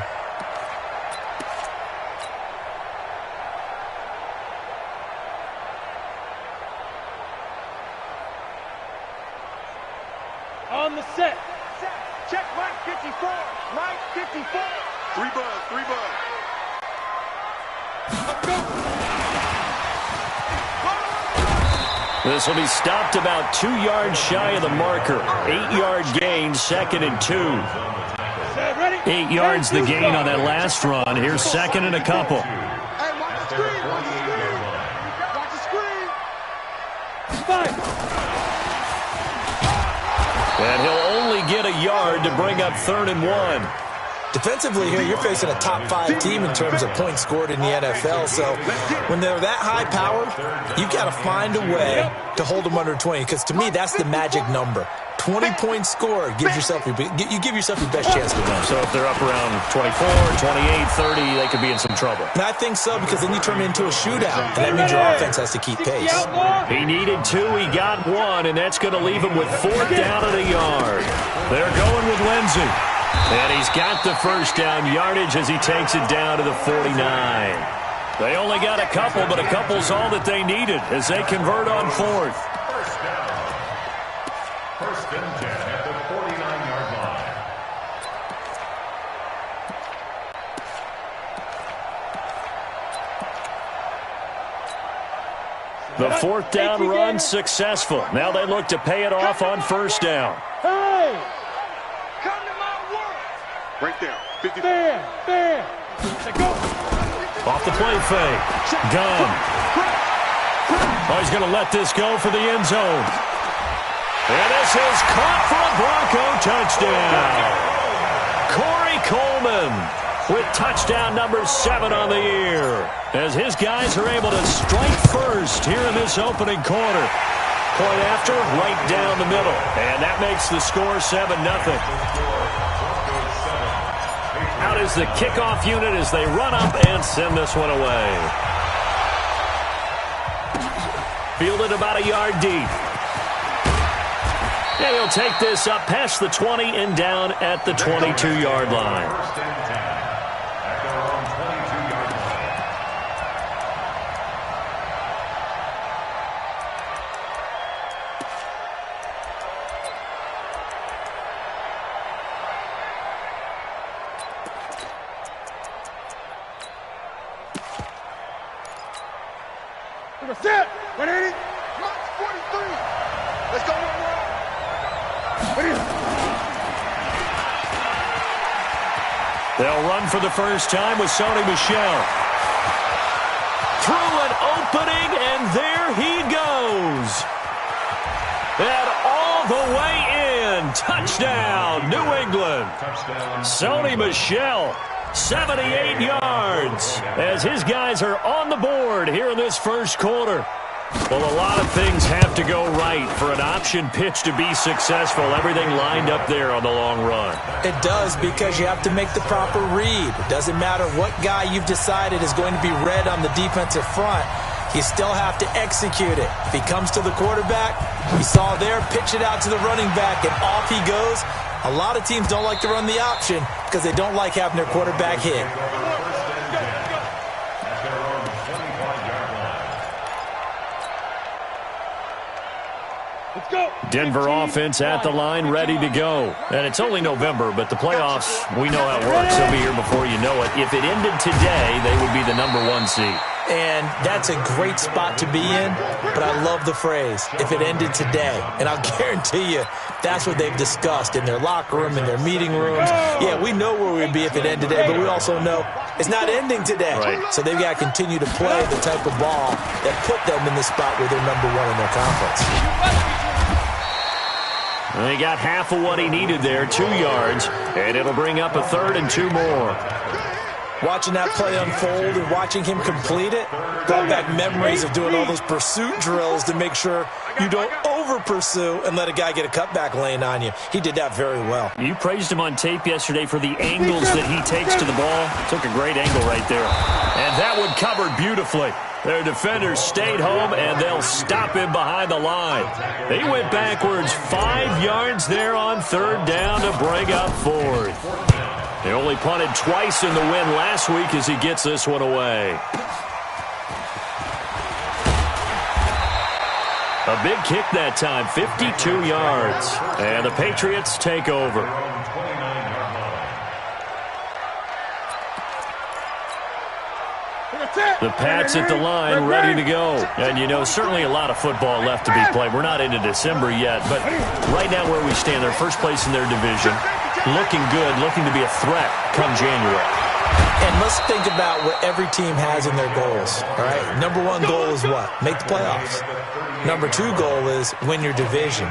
On the set. Check right 54. Right 54. Three buzz. This will be stopped about 2 yards shy of the marker. 8-yard gain, 2nd and 2. 8 yards the gain on that last run. Here's 2nd and a couple. Hey, watch the screen. Watch the screen. Watch the screen. 5. And he'll only get a yard to bring up 3rd and 1. Defensively here, you're facing a top-5 team in terms of points scored in the NFL. So when they're that high-powered, you've got to find a way to hold them under 20. Because to me, that's the magic number. 20 points scored gives yourself you give yourself your best chance to win. So if they're up around 24, 28, 30, they could be in some trouble. And I think so, because then you turn it into a shootout, and that means your offense has to keep pace. He needed 2, he got 1, and that's going to leave him with 4th down and a yard. They're going with Lindsey. And he's got the first down yardage as he takes it down to the 49. They only got a couple, but a couple's all that they needed as they convert on 4th. First and 10 at the 49-yard line. The 4th down run successful. Now they look to pay it off on 1st down. Hey! Come to my world! Right there. 50. Fair! Go! Off the play fake. Gunn. Oh, he's going to let this go for the end zone. And this is caught for a Bronco touchdown. Corey Coleman with touchdown number 7 on the year, as his guys are able to strike first here in this opening quarter. Point after, right down the middle. And that makes the score 7-0. Out is the kickoff unit as they run up and send this one away. Fielded about a yard deep. And he'll take this up past the 20 and down at the 22-yard line. First and 10 at their own 22-yard line. Set. 180. Mark 43. Let's go. They'll run for the first time with Sony Michel. Through an opening, and there he goes. And all the way in. Touchdown, New England. Sony Michel, 78 yards, as his guys are on the board here in this first quarter. Well, a lot of things have to go right for an option pitch to be successful. Everything lined up there on the long run. It does, because you have to make the proper read. It doesn't matter what guy you've decided is going to be read on the defensive front. You still have to execute it. If he comes to the quarterback, we saw there, pitch it out to the running back, and off he goes. A lot of teams don't like to run the option because they don't like having their quarterback hit. Denver offense at the line, ready to go. And it's only November, but the playoffs, we know how it works. They'll be here before you know it. If it ended today, they would be the #1 seed. And that's a great spot to be in, but I love the phrase, if it ended today. And I'll guarantee you, that's what they've discussed in their locker room, in their meeting rooms. Yeah, we know where we'd be if it ended today, but we also know it's not ending today. Right. So they've got to continue to play the type of ball that put them in the spot where they're #1 in their conference. And he got half of what he needed there, 2 yards, and it'll bring up a 3rd and 2 more. Watching that play unfold and watching him complete it brought back memories of doing all those pursuit drills to make sure you don't over-pursue and let a guy get a cutback lane on you. He did that very well. You praised him on tape yesterday for the angles that he takes to the ball. Took a great angle right there. And that one covered beautifully. Their defenders stayed home, and they'll stop him behind the line. He went backwards 5 yards there on 3rd down to bring up 4th. They only punted twice in the win last week as he gets this one away. A big kick that time, 52 yards. And the Patriots take over. The Pats at the line, ready to go. And, you know, certainly a lot of football left to be played. We're not into December yet, but right now where we stand, they're first place in their division. Looking good, looking to be a threat come January. And let's think about what every team has in their goals, all right? Number one goal is what? Make the playoffs. Number two goal is win your division.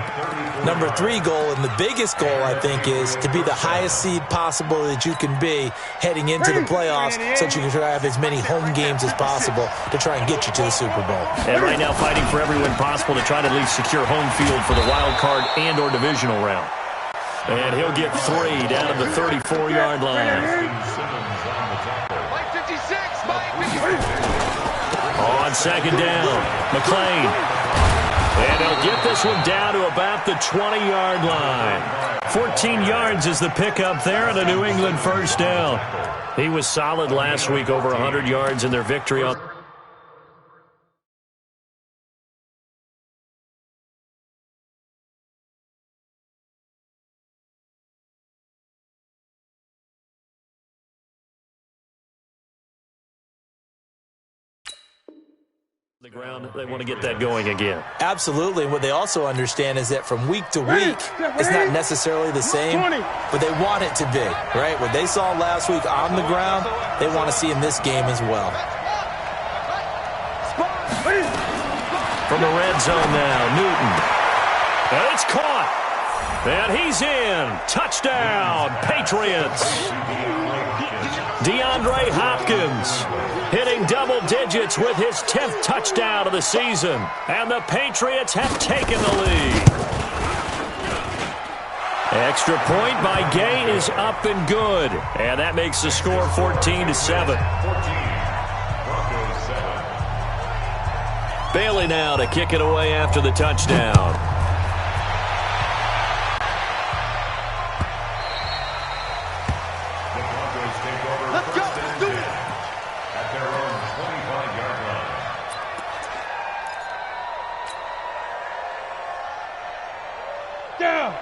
Number three goal, and the biggest goal, I think, is to be the highest seed possible that you can be heading into the playoffs so that you can try to have as many home games as possible to try and get you to the Super Bowl. And right now fighting for every win possible to try to at least secure home field for the wild card and or divisional round. And he'll get 3 down at the 34-yard line. On second down, McLean. And they'll get this one down to about the 20-yard line. 14 yards is the pickup there and a New England first down. He was solid last week, over 100 yards in their victory on the ground. They want to get that going again. Absolutely. What they also understand is that from week to week, it's not necessarily the same, but they want it to be, right? What they saw last week on the ground, they want to see in this game as well. From the red zone now, Newton. And it's caught. And he's in. Touchdown, Patriots. DeAndre Hopkins hitting double digits with his 10th touchdown of the season. And the Patriots have taken the lead. Extra point by Gay is up and good. And that makes the score 14-7. Bailey now to kick it away after the touchdown.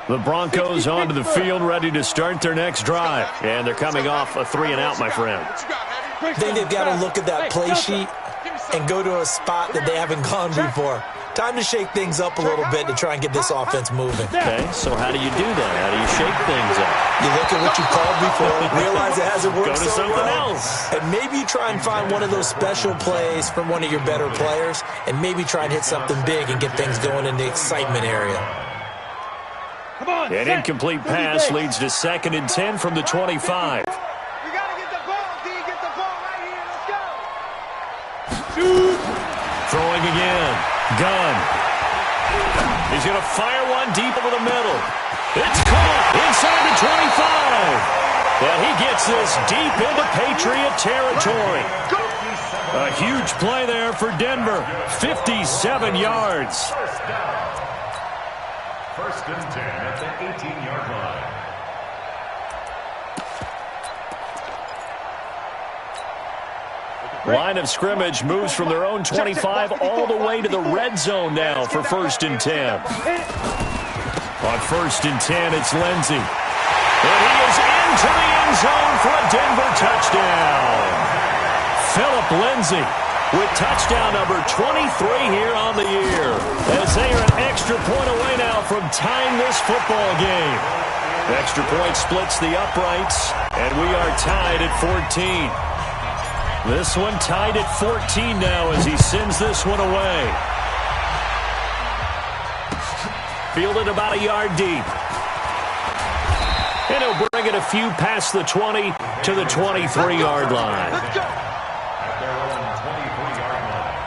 The Broncos onto the field, ready to start their next drive. And they're coming off a 3-and-out, my friend. I think they've got to look at that play sheet and go to a spot that they haven't gone before. Time to shake things up a little bit to try and get this offense moving. Okay, so how do you do that? How do you shake things up? You look at what you called before, realize it hasn't worked so so something well, else. and maybe you try and find one of those special plays from one of your better players, and maybe try and hit something big and get things going in the excitement area. An incomplete pass leads to 2nd and 10 from the 25. We got to get the ball, D. Get the ball right here. Let's go. Shoot. Throwing again. Gunn. He's going to fire one deep over the middle. It's caught inside the 25. And he gets this deep into Patriot territory. A huge play there for Denver. 57 yards. First and 10 at the 18-yard line. Line of scrimmage moves from their own 25 all the way to the red zone now for 1st and 10. On 1st and 10, it's Lindsey. And he is into the end zone for a Denver touchdown. Philip Lindsey with touchdown number 23 here on the year. As they are an extra point away now from tying this football game. Extra point splits the uprights, and we are tied at 14. This one tied at 14 now as he sends this one away. Fielded about a yard deep. And he'll bring it a few past the 20 to the 23-yard line. Let's go. At their own 23-yard line.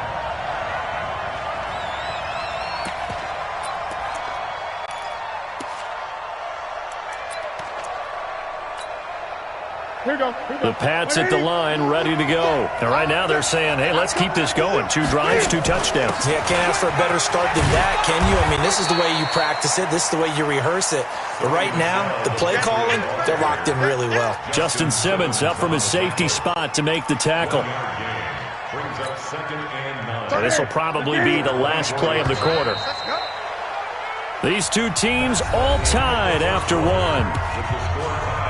Here we go. The Pats at the line, ready to go. And right now they're saying, hey, let's keep this going. 2 drives, 2 touchdowns. Yeah, can't ask for a better start than that, can you? I mean, this is the way you practice it. This is the way you rehearse it. But right now, the play calling, they're locked in really well. Justin Simmons up from his safety spot to make the tackle. Brings up 2nd and 9. And this will probably be the last play of the quarter. These two teams all tied after one. With the score tied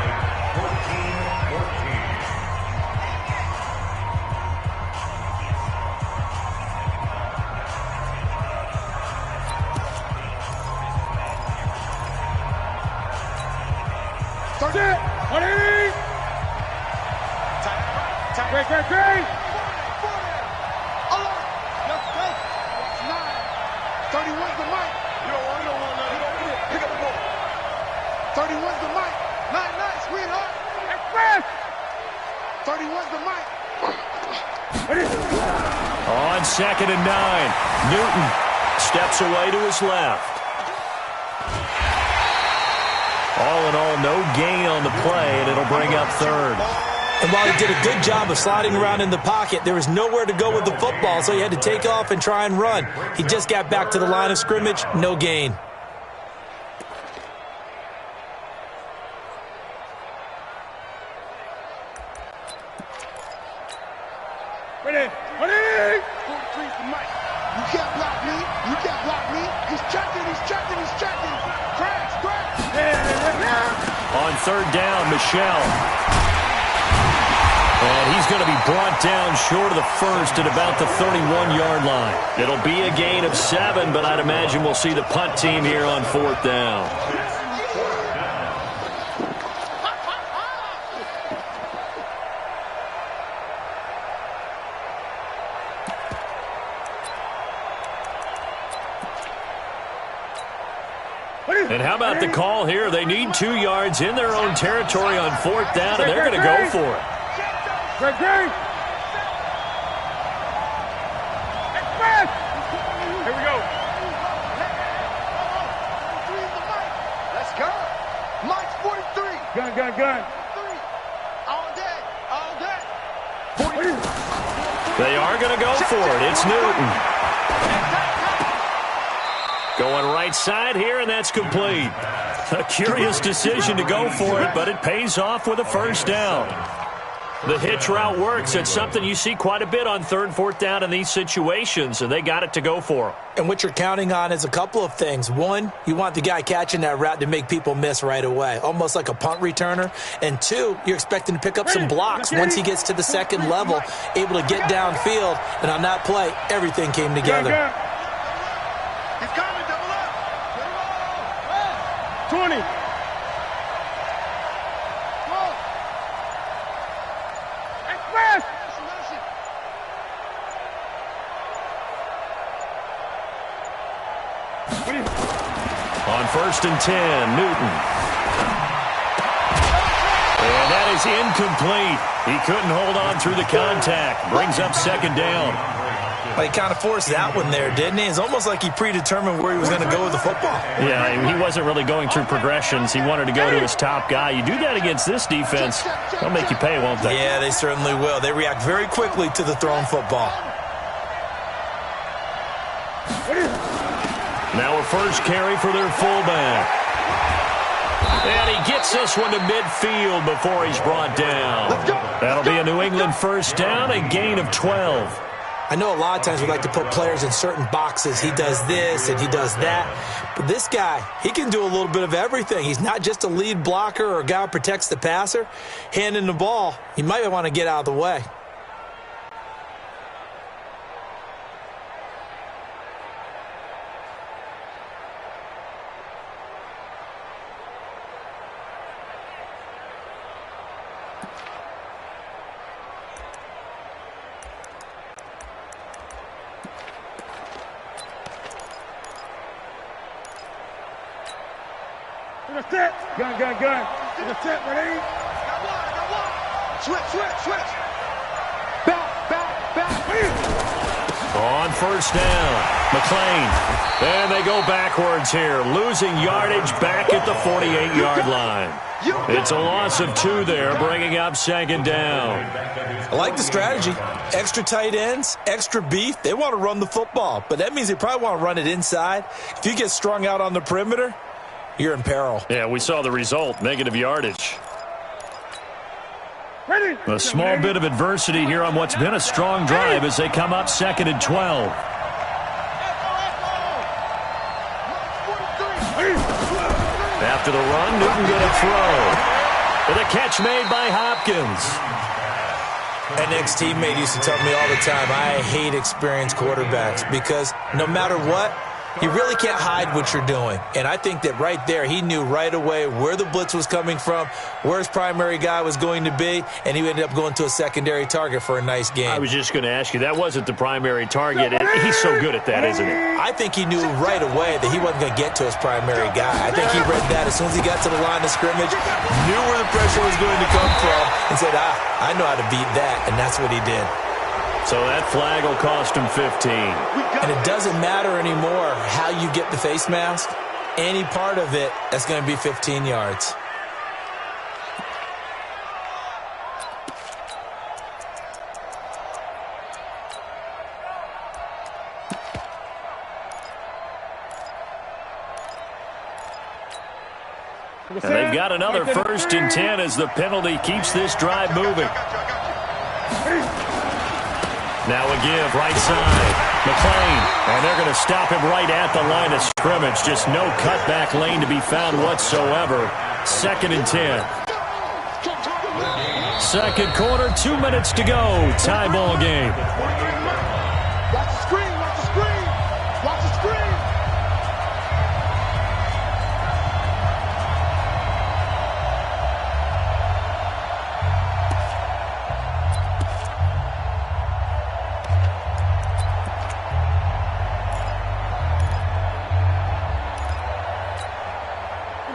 14-14. Start it. 20. Great. 31's the mic. You don't want nothing. Pick up the ball. 31's the mic. Nice, sweetheart. Express. 31's the mic. On 2nd and 9, Newton steps away to his left. All in all, no gain on the play, and it'll bring up 3rd. And while he did a good job of sliding around in the pocket, there was nowhere to go with the football, so he had to take off and try and run. He just got back to the line of scrimmage, no gain. Ready. 43's the mic. You can't block me. He's checking. Crash. On 3rd down, Michelle. And he's going to be brought down short of the first at about the 31-yard line. It'll be a gain of 7, but I'd imagine we'll see the punt team here on 4th down. And how about the call here? They need 2 yards in their own territory on 4th down, and they're going to go for it. Great. Express. Here we go. Let's go. Mike's 43. Gun. All day. 40. They are going to go for it. It's Newton. Going right side here, and that's complete. A curious decision to go for it, but it pays off with a 1st down. The hitch route works. It's something you see quite a bit on 3rd, 4th down in these situations, and they got it to go for them. And what you're counting on is a couple of things. One, you want the guy catching that route to make people miss right away, almost like a punt returner. And 2, you're expecting to pick up some blocks once he gets to the 2nd level, able to get downfield. And on that play, everything came together. He's coming, double up. 20. On 1st and 10, Newton. And that is incomplete. He couldn't hold on through the contact. Brings up 2nd down. Well, he kind of forced that one there, didn't he? It's almost like he predetermined where he was going to go with the football. Yeah, he wasn't really going through progressions. He wanted to go to his top guy. You do that against this defense, they'll make you pay, won't they? Yeah, they certainly will. They react very quickly to the thrown football. Now a first carry for their fullback. And he gets this one to midfield before he's brought down. That'll be a New England 1st down, a gain of 12. I know a lot of times we like to put players in certain boxes. He does this and he does that. But this guy, he can do a little bit of everything. He's not just a lead blocker or a guy who protects the passer. Handing the ball, you might want to get out of the way. Gun. To the set, ready? Switch. Back. On 1st down, McLean. And they go backwards here, losing yardage back at the 48-yard line. It's a loss of 2 there, bringing up 2nd down. I like the strategy. Extra tight ends, extra beef. They want to run the football, but that means they probably want to run it inside. If you get strung out on the perimeter, you're in peril. Yeah, we saw the result, negative yardage. Ready? A small bit of adversity here on what's been a strong drive as they come up 2nd and 12. After the run, Newton going to throw. With a catch made by Hopkins. An ex-teammate used to tell me all the time, I hate experienced quarterbacks because no matter what, You really can't hide what you're doing. And I think that right there, he knew right away where the blitz was coming from, where his primary guy was going to be, and he ended up going to a secondary target for a nice game. I was just going to ask you, that wasn't the primary target. He's so good at that, isn't he? I think he knew right away that he wasn't going to get to his primary guy. I think he read that as soon as he got to the line of scrimmage, knew where the pressure was going to come from, and said, I know how to beat that, and that's what he did. So that flag will cost him 15. And it doesn't matter anymore how you get the face mask. Any part of it, that's going to be 15 yards. And they've got another 1st and 10 as the penalty keeps this drive moving. Now a give, right side. McClain, and they're going to stop him right at the line of scrimmage. Just no cutback lane to be found whatsoever. 2nd and 10. Second quarter, 2 minutes to go. Tie ball game. Watch the screen, watch the screen, watch the screen.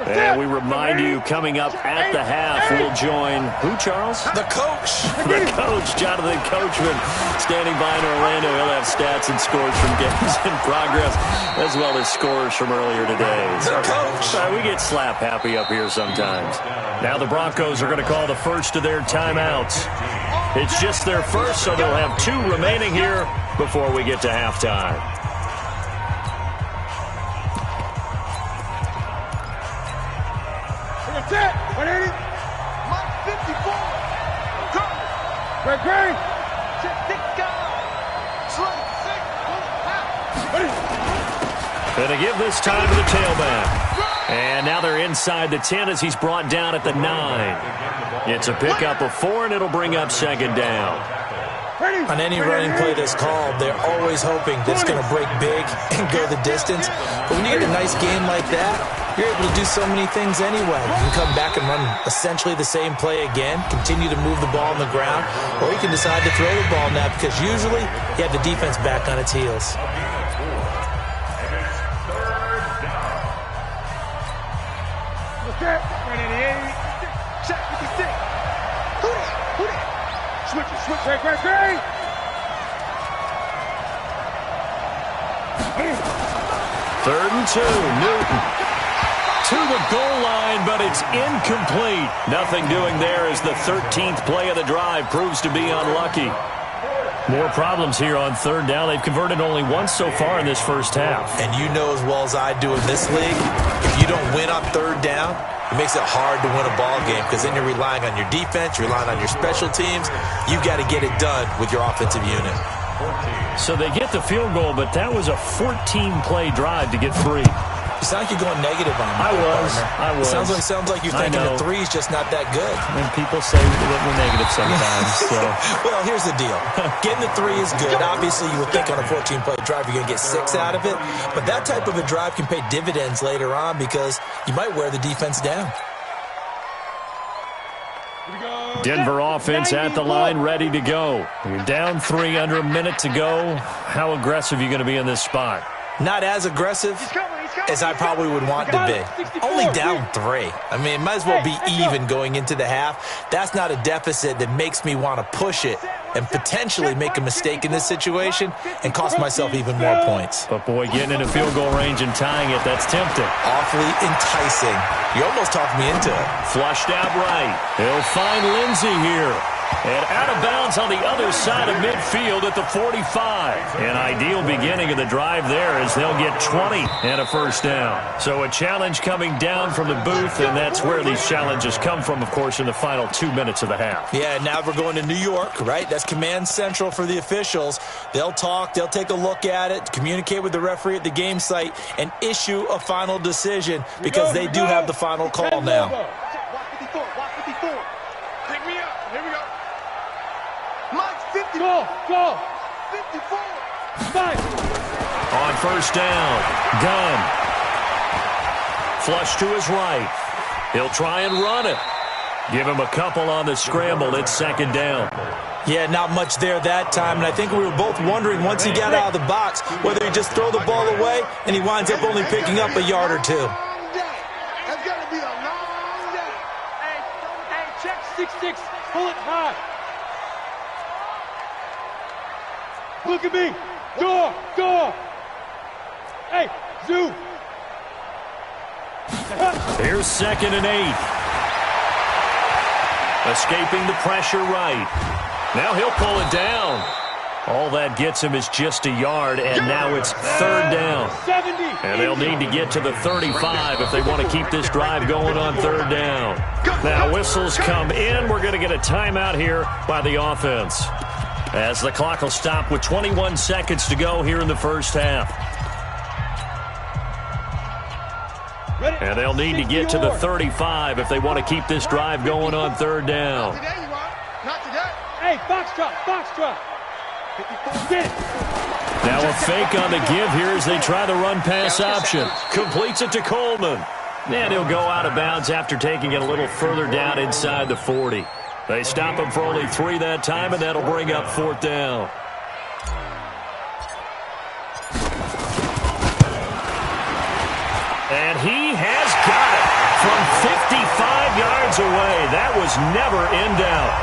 And we remind you, coming up at the half, we'll join who, Charles? The coach. The coach, Jonathan Coachman, standing by in Orlando. He'll have stats and scores from games in progress, as well as scores from earlier today. The coach. We get slap happy up here sometimes. Now the Broncos are going to call the first of their timeouts. It's just their first, so they'll have 2 remaining here before we get to halftime. Set, 180. Mike 54. Come. Great. Check, thick guy. Slate, 6. Going to give this time to the tailback. And now they're inside the 10 as he's brought down at the 9. It's a pickup of 4, and it'll bring up 2nd down. On any running play that's called, they're always hoping that it's going to break big and go the distance. But when you get a nice game like that, you're able to do so many things anyway. You can come back and run essentially the same play again, continue to move the ball on the ground, or you can decide to throw the ball now because usually you have the defense back on its heels. Check, 56. Who that? Switch, great. 3rd and 2, Newton to the goal line, but it's incomplete. Nothing doing there as the 13th play of the drive proves to be unlucky. More problems here on 3rd down. They've converted only once so far in this first half. And you know as well as I do in this league, if you don't win on 3rd down, it makes it hard to win a ball game because then you're relying on your defense, you're relying on your special teams. You got to get it done with your offensive unit. So they get the field goal, but that was a 14-play drive to get 3. You sound like you're going negative on me. I was. It sounds like you're thinking the 3's just not that good. And people say that we're negative sometimes. So. Well, here's the deal. Getting the 3 is good. Obviously, you would think on a 14-play drive you're going to get 6 out of it. But that type of a drive can pay dividends later on because you might wear the defense down. Denver offense at the line, ready to go. You're down 3, under a minute to go. How aggressive are you going to be in this spot? Not as aggressive as I probably would want to be. Only down 3. I mean, it might as well be even going into the half. That's not a deficit that makes me want to push it and potentially make a mistake in this situation and cost myself even more points. But, boy, getting into field goal range and tying it, that's tempting. Awfully enticing. You almost talked me into it. Flushed out right. He'll find Lindsey here. And out of bounds on the other side of midfield at the 45. An ideal beginning of the drive there as they'll get 20 and a 1st down. So a challenge coming down from the booth, and that's where these challenges come from, of course, in the final 2 minutes of the half. Yeah, now we're going to New York, right? That's command central for the officials. They'll talk, they'll take a look at it, communicate with the referee at the game site, and issue a final decision because they do have the final call now. Watch 54. Pick me up. Here we go. Mike's 54. Go. 54. 5. On first down, Gunn. Flush to his right. He'll try and run it. Give him a couple on the scramble. It's second down. Yeah, not much there that time, and I think we were both wondering once he got out of the box whether he'd just throw the ball away, and he winds up only picking up a yard or two. That's got to be a long day. Hey, check 6-6. Pull it high. Look at me. Door. Hey, Zoo. Here's 2nd and 8. Escaping the pressure right. Now he'll pull it down. All that gets him is just a yard, and now it's 3rd down. And they'll need to get to the 35 if they want to keep this drive going on 3rd down. Now whistles come in. We're going to get a timeout here by the offense, as the clock will stop with 21 seconds to go here in the first half. And they'll need to get to the 35 if they want to keep this drive going on 3rd down. Not today, you are. Not today. Hey, box drop. Get it. Now a fake on the give here as they try the run-pass option. Completes it to Coleman. And he'll go out of bounds after taking it a little further down inside the 40. They stop him for only 3 that time, and that'll bring up 4th down. And he has got it from 55 yards away. That was never in doubt.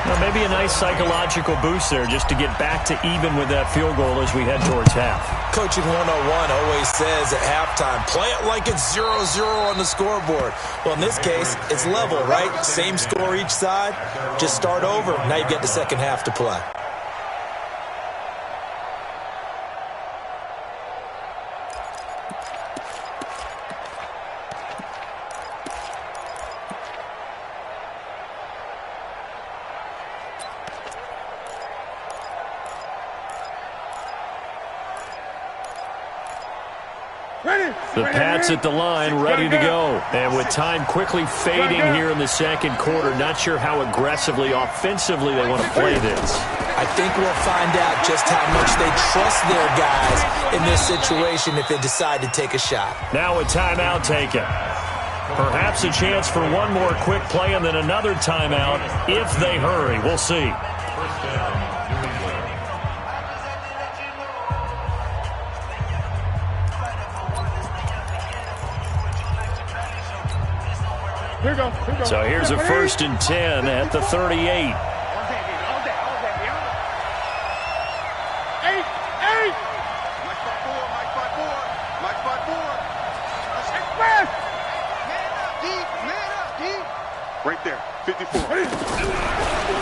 Well, maybe a nice psychological boost there just to get back to even with that field goal as we head towards half. Coaching 101 always says at halftime, play it like it's 0-0 on the scoreboard. Well, in this case, it's level, right? Same score each side. Just start over. Now you get the second half to play. The Pats at the line, ready to go. And with time quickly fading here in the second quarter, not sure how aggressively, offensively they want to play this. I think we'll find out just how much they trust their guys in this situation if they decide to take a shot. Now a timeout taken. Perhaps a chance for one more quick play and then another timeout if they hurry. We'll see. Here we go. So here's a 1st and 10 at the 38. All day. Eight. Mike 5-4. Express. Man up, deep. Right there, 54.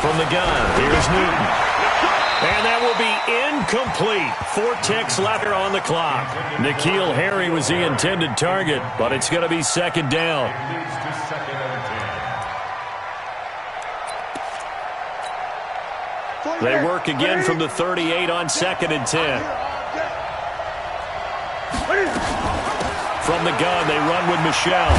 From the gun, here's Newton. And that will be incomplete. 4 ticks left on the clock. N'Keal Harry was the intended target, but it's going to be 2nd down. They work again from the 38 on 2nd and 10. From the gun, they run with Michel.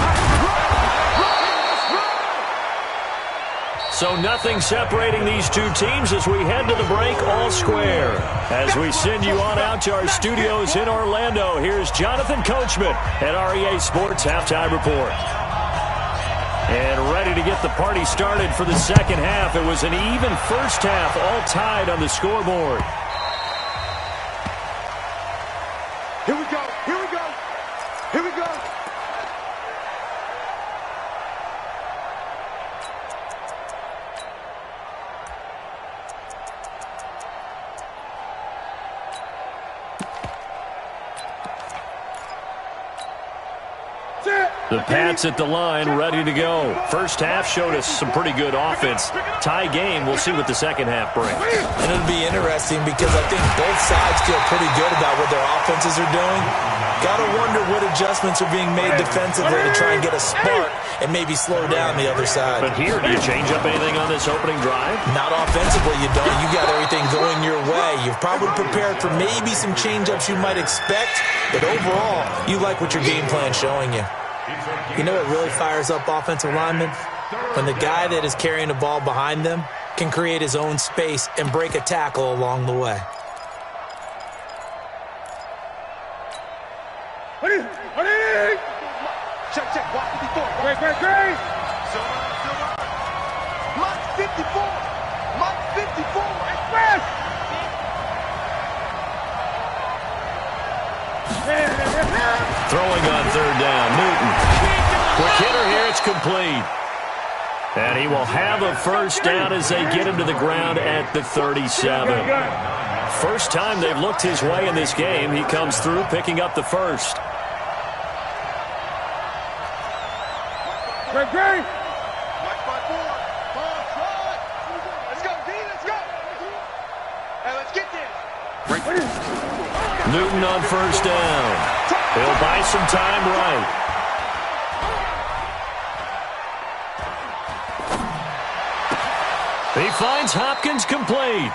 So nothing separating these two teams as we head to the break all square. As we send you on out to our studios in Orlando, here's Jonathan Coachman at REA Sports Halftime Report. And ready to get the party started for the second half. It was an even first half, all tied on the scoreboard. Here we go. The Pats at the line, ready to go. First half showed us some pretty good offense. Tie game, we'll see what the second half brings. And it'll be interesting because I think both sides feel pretty good about what their offenses are doing. Got to wonder what adjustments are being made defensively to try and get a spark and maybe slow down the other side. But here, do you change up anything on this opening drive? Not offensively, you don't. You got everything going your way. You've probably prepared for maybe some change-ups you might expect, but overall, you like what your game plan's showing you. You know what really fires up offensive linemen? When the guy that is carrying the ball behind them can create his own space and break a tackle along the way. Mike 54. Mike 54. Express. Throwing on third down, Newton. Quick hitter here, it's complete. And he will have a first down as they get him to the ground at the 37. First time they've looked his way in this game. He comes through picking up the first. Let's go, D, let's go. Hey, let's get this. Newton on first down. He'll buy some time right. He finds Hopkins complete.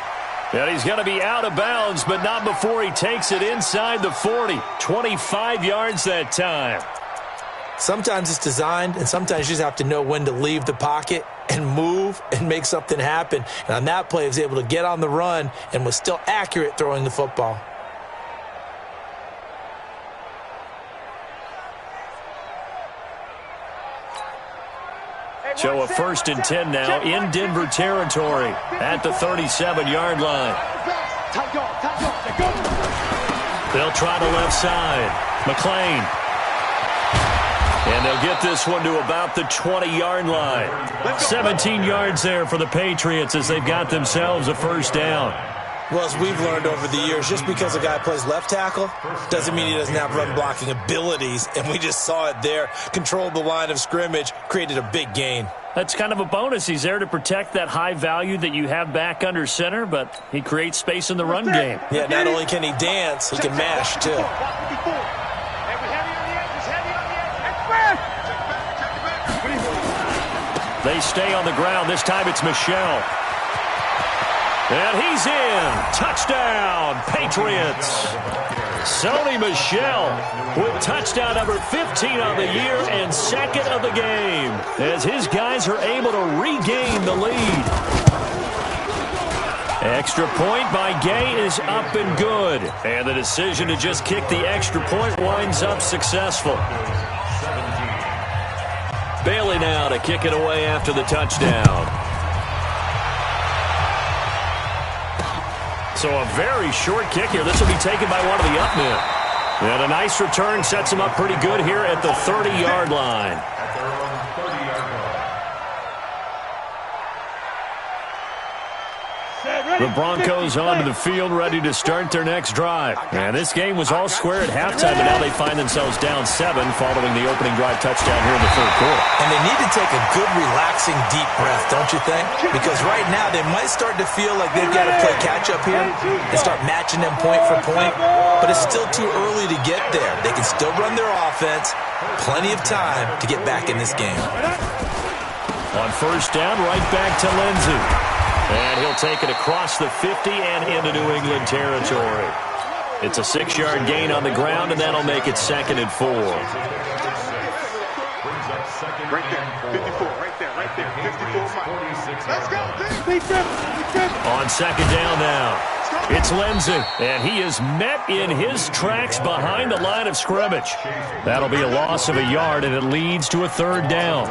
And he's going to be out of bounds, but not before he takes it inside the 40. 25 yards that time. Sometimes it's designed, and sometimes you just have to know when to leave the pocket and move and make something happen. And on that play, he was able to get on the run and was still accurate throwing the football. So a 1st and 10 now in Denver territory at the 37-yard line. They'll try the left side. McLean. And they'll get this one to about the 20-yard line. 17 yards there for the Patriots as they've got themselves a first down. Well, as we've learned over the years, just because a guy plays left tackle doesn't mean he doesn't have run-blocking abilities, and we just saw it there. Controlled the line of scrimmage, created a big gain. That's kind of a bonus. He's there to protect that high value that you have back under center, but he creates space in the run game. Yeah, not only can he dance, he can mash, too. They stay on the ground. This time it's Michel. And he's in. Touchdown, Patriots. Sony Michel with touchdown number 15 on the year and second of the game as his guys are able to regain the lead. Extra point by Gay is up and good. And the decision to just kick the extra point winds up successful. Bailey now to kick it away after the touchdown. So a very short kick here. This will be taken by one of the up men. And a nice return sets him up pretty good here at the 30-yard line. The Broncos onto the field ready to start their next drive. And this game was all square at halftime, but now they find themselves down 7 following the opening drive touchdown here in the third quarter. And they need to take a good, relaxing, deep breath, don't you think? Because right now they might start to feel like they've got to play catch-up here and start matching them point for point. But it's still too early to get there. They can still run their offense. Plenty of time to get back in this game. On first down, right back to Lindsey. And he'll take it across the 50 and into New England territory. It's a 6-yard gain on the ground, and that'll make it 2nd and 4. Right there, 54, right there, 54. Let's go, On second down now, it's Lindsey, and he is met in his tracks behind the line of scrimmage. That'll be a loss of a yard, and it leads to a 3rd down.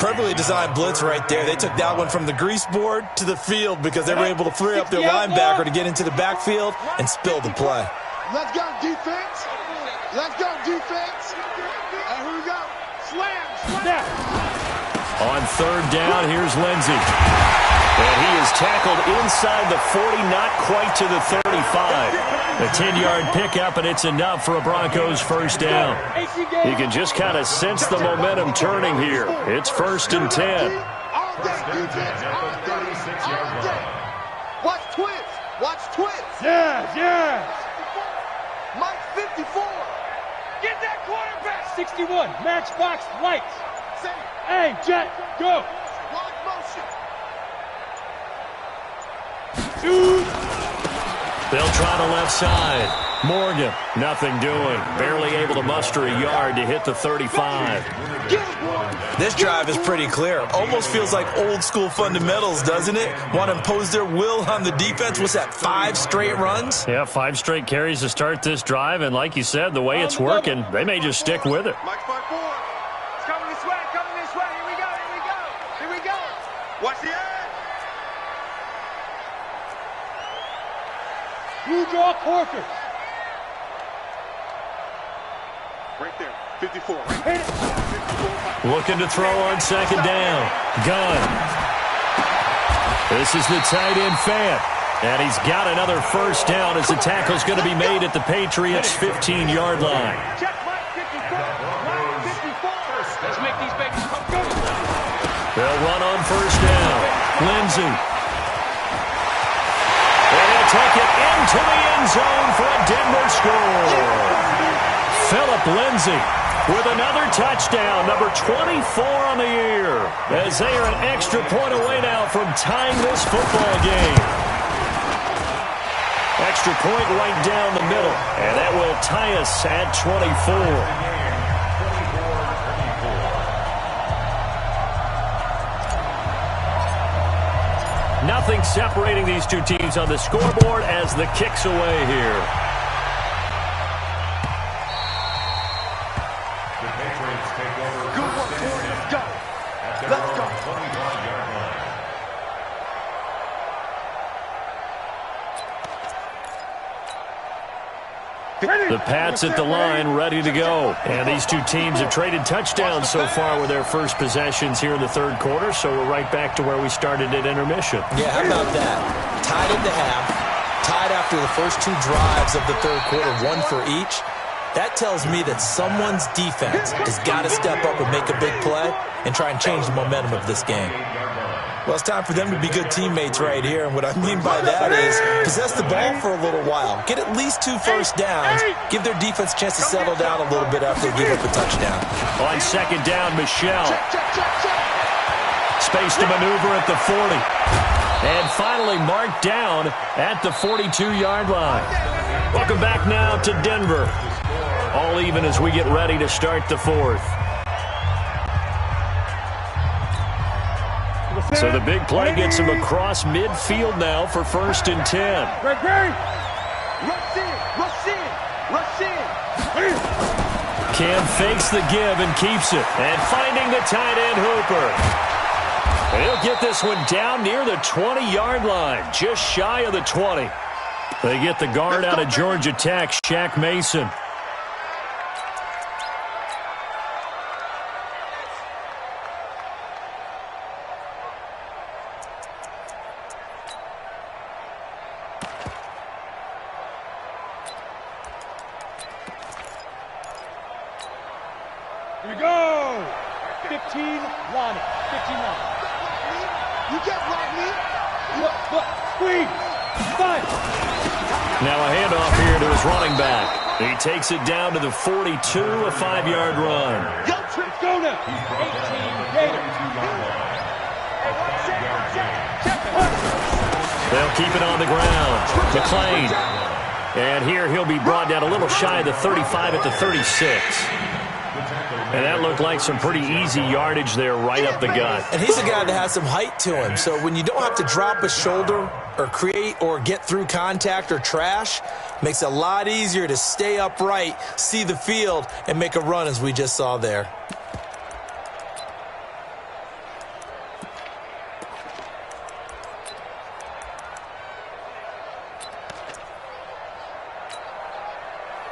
Perfectly designed blitz right there. They took that one from the grease board to the field because they were able to free up their linebacker to get into the backfield and spill the play. Let's go, defense. Let's go, defense. And here we go. Slam. On 3rd down, here's Lindsey. And he is tackled inside the 40, not quite to the 35. A 10-yard pickup, and it's enough for a Broncos first down. You can just kind of sense the momentum turning here. It's 1st and 10. Watch twins. Watch twins. Yeah. Mike 54. Get that quarterback. 61. Matchbox lights. Hey, Jet, go. Wrong motion. They'll try the left side. Morgan, nothing doing. Barely able to muster a yard to hit the 35. This drive is pretty clear. Almost feels like old school fundamentals, doesn't it? Want to impose their will on the defense. What's that, 5 straight runs? Yeah, 5 straight carries to start this drive. And like you said, the way it's working, they may just stick with it. Mike 54. It's coming this way. You draw quarters. Right there, 54. Hit it. 54. Looking to throw on second down. Gunn. This is the tight end Fant. And he's got another first down as the tackle's going to be made at the Patriots' 15-yard line. Check mark 54. Mark 54. Let's make these babies come good. They'll run on first down. Lindsey. And he'll take it into the end zone for a Denver score. Philip Lindsey with another touchdown, number 24 on the year, as they are an extra point away now from tying this football game. Extra point right down the middle, and that will tie us at 24. Nothing separating these two teams on the scoreboard as the kick's away here. The Patriots take over. Good work, Corey. Let's go. Let's go. 25-yard line. The Pats at the line, ready to go. And these two teams have traded touchdowns so far with their first possessions here in the third quarter, so we're right back to where we started at intermission. Yeah, how about that? Tied into half, tied after the first two drives of the third quarter, one for each. That tells me that someone's defense has got to step up and make a big play and try and change the momentum of this game. Well, it's time for them to be good teammates right here, and what I mean by that is possess the ball for a little while, get at least 2 first downs, give their defense a chance to settle down a little bit after they give up a touchdown. On second down, Michelle. Space to maneuver at the 40. And finally marked down at the 42-yard line. Welcome back now to Denver. All even as we get ready to start the fourth. So the big play gets him across midfield now for 1st and 10. Rush in, rush in, rush in. Cam fakes the give and keeps it. And finding the tight end Hooper. He'll get this one down near the 20-yard line, just shy of the 20. They get the guard out of Georgia Tech, Shaq Mason. Here we go. 15 line. 15 line. You get Rodney. Look, squeeze. Fine. Now a handoff here to his running back. He takes it down to the 42, a 5-yard run. Yo, Trip, go now. 18 Gators. They'll keep it on the ground. McClain. And here he'll be brought down a little shy of the 35 at the 36. And that looked like some pretty easy yardage there right up the gut. And he's a guy that has some height to him. So when you don't have to drop a shoulder or create or get through contact or trash, makes it a lot easier to stay upright, see the field, and make a run as we just saw there.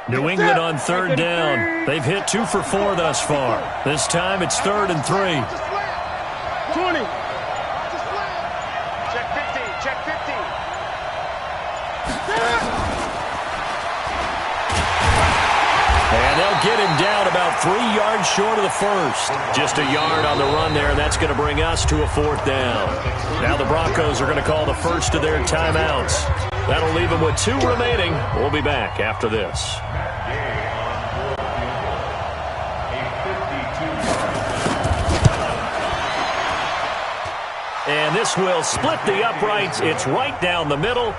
New England on third down. They've hit 2 for 4 thus far. This time it's 3rd and 3. 20. Check 15. Check 15. And they'll get him down about 3 yards short of the first. Just a yard on the run there, and that's going to bring us to a 4th down. Now the Broncos are going to call the first of their timeouts. That'll leave them with 2 remaining. We'll be back after this. And this will split the uprights. It's right down the middle.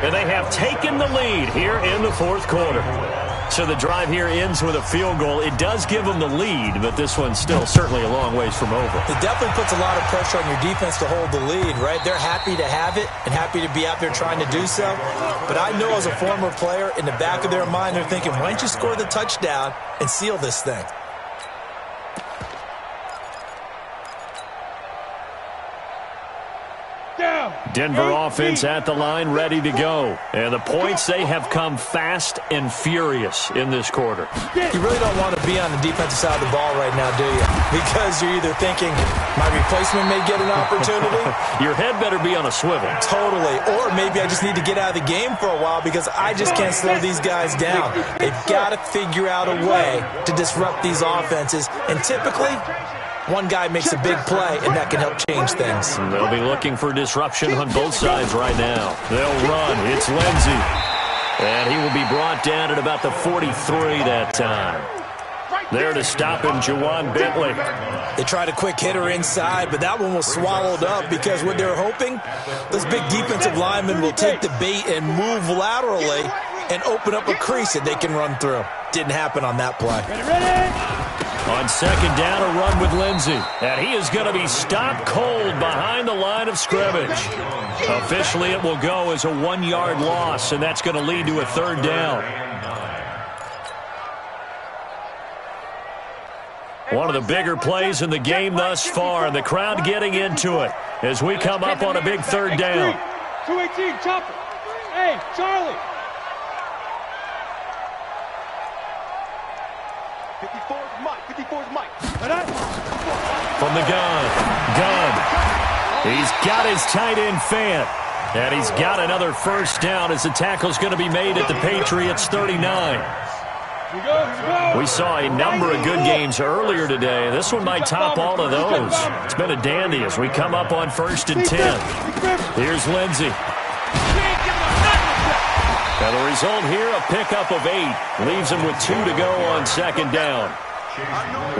And they have taken the lead here in the 4th quarter. So the drive here ends with a field goal. It does give them the lead, but this one's still certainly a long ways from over. It definitely puts a lot of pressure on your defense to hold the lead, right? They're happy to have it and happy to be out there trying to do so. But I know as a former player, in the back of their mind, they're thinking, why don't you score the touchdown and seal this thing? Denver offense at the line, ready to go. And the points, they have come fast and furious in this quarter. You really don't want to be on the defensive side of the ball right now, do you? Because you're either thinking, my replacement may get an opportunity. Your head better be on a swivel. Totally. Or maybe I just need to get out of the game for a while because I just can't slow these guys down. They've got to figure out a way to disrupt these offenses. And typically, one guy makes a big play, and that can help change things. They'll be looking for disruption on both sides right now. They'll run. It's Lindsey. And he will be brought down at about the 43 that time. There to stop him, Juwan Bentley. They tried a quick hitter inside, but that one was swallowed up because what they're hoping, those big defensive linemen will take the bait and move laterally and open up a crease that they can run through. Didn't happen on that play. On second down, a run with Lindsey. And he is going to be stopped cold behind the line of scrimmage. Officially, it will go as a 1-yard loss, and that's going to lead to a third down. One of the bigger plays in the game thus far, and the crowd getting into it as we come up on a big third down. 218, chopper. Hey, Charlie. 54's Mike. 54's Mike. From the gun. He's got his tight end fan. And he's got another first down as the tackle's going to be made at the Patriots' 39. We saw a number of good games earlier today. This one might top all of those. It's been a dandy as we come up on 1st and 10. Here's Lindsey. And the result here, a pickup of 8. Leaves him with 2 to go on second down.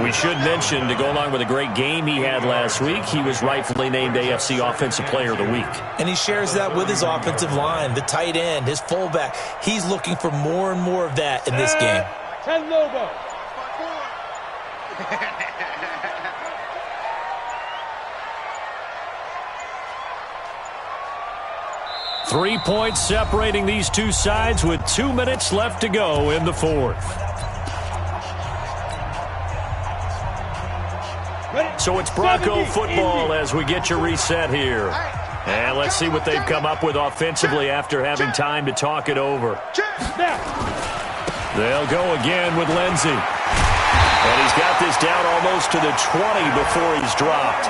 We should mention, to go along with a great game he had last week, he was rightfully named AFC Offensive Player of the Week. And he shares that with his offensive line, the tight end, his fullback. He's looking for more and more of that in this game. 10 Lobo. Three points separating these two sides with 2 minutes left to go in the fourth. So it's Bronco football as we get your reset here. And let's see what they've come up with offensively after having time to talk it over. They'll go again with Lindsey. And he's got this down almost to the 20 before he's dropped.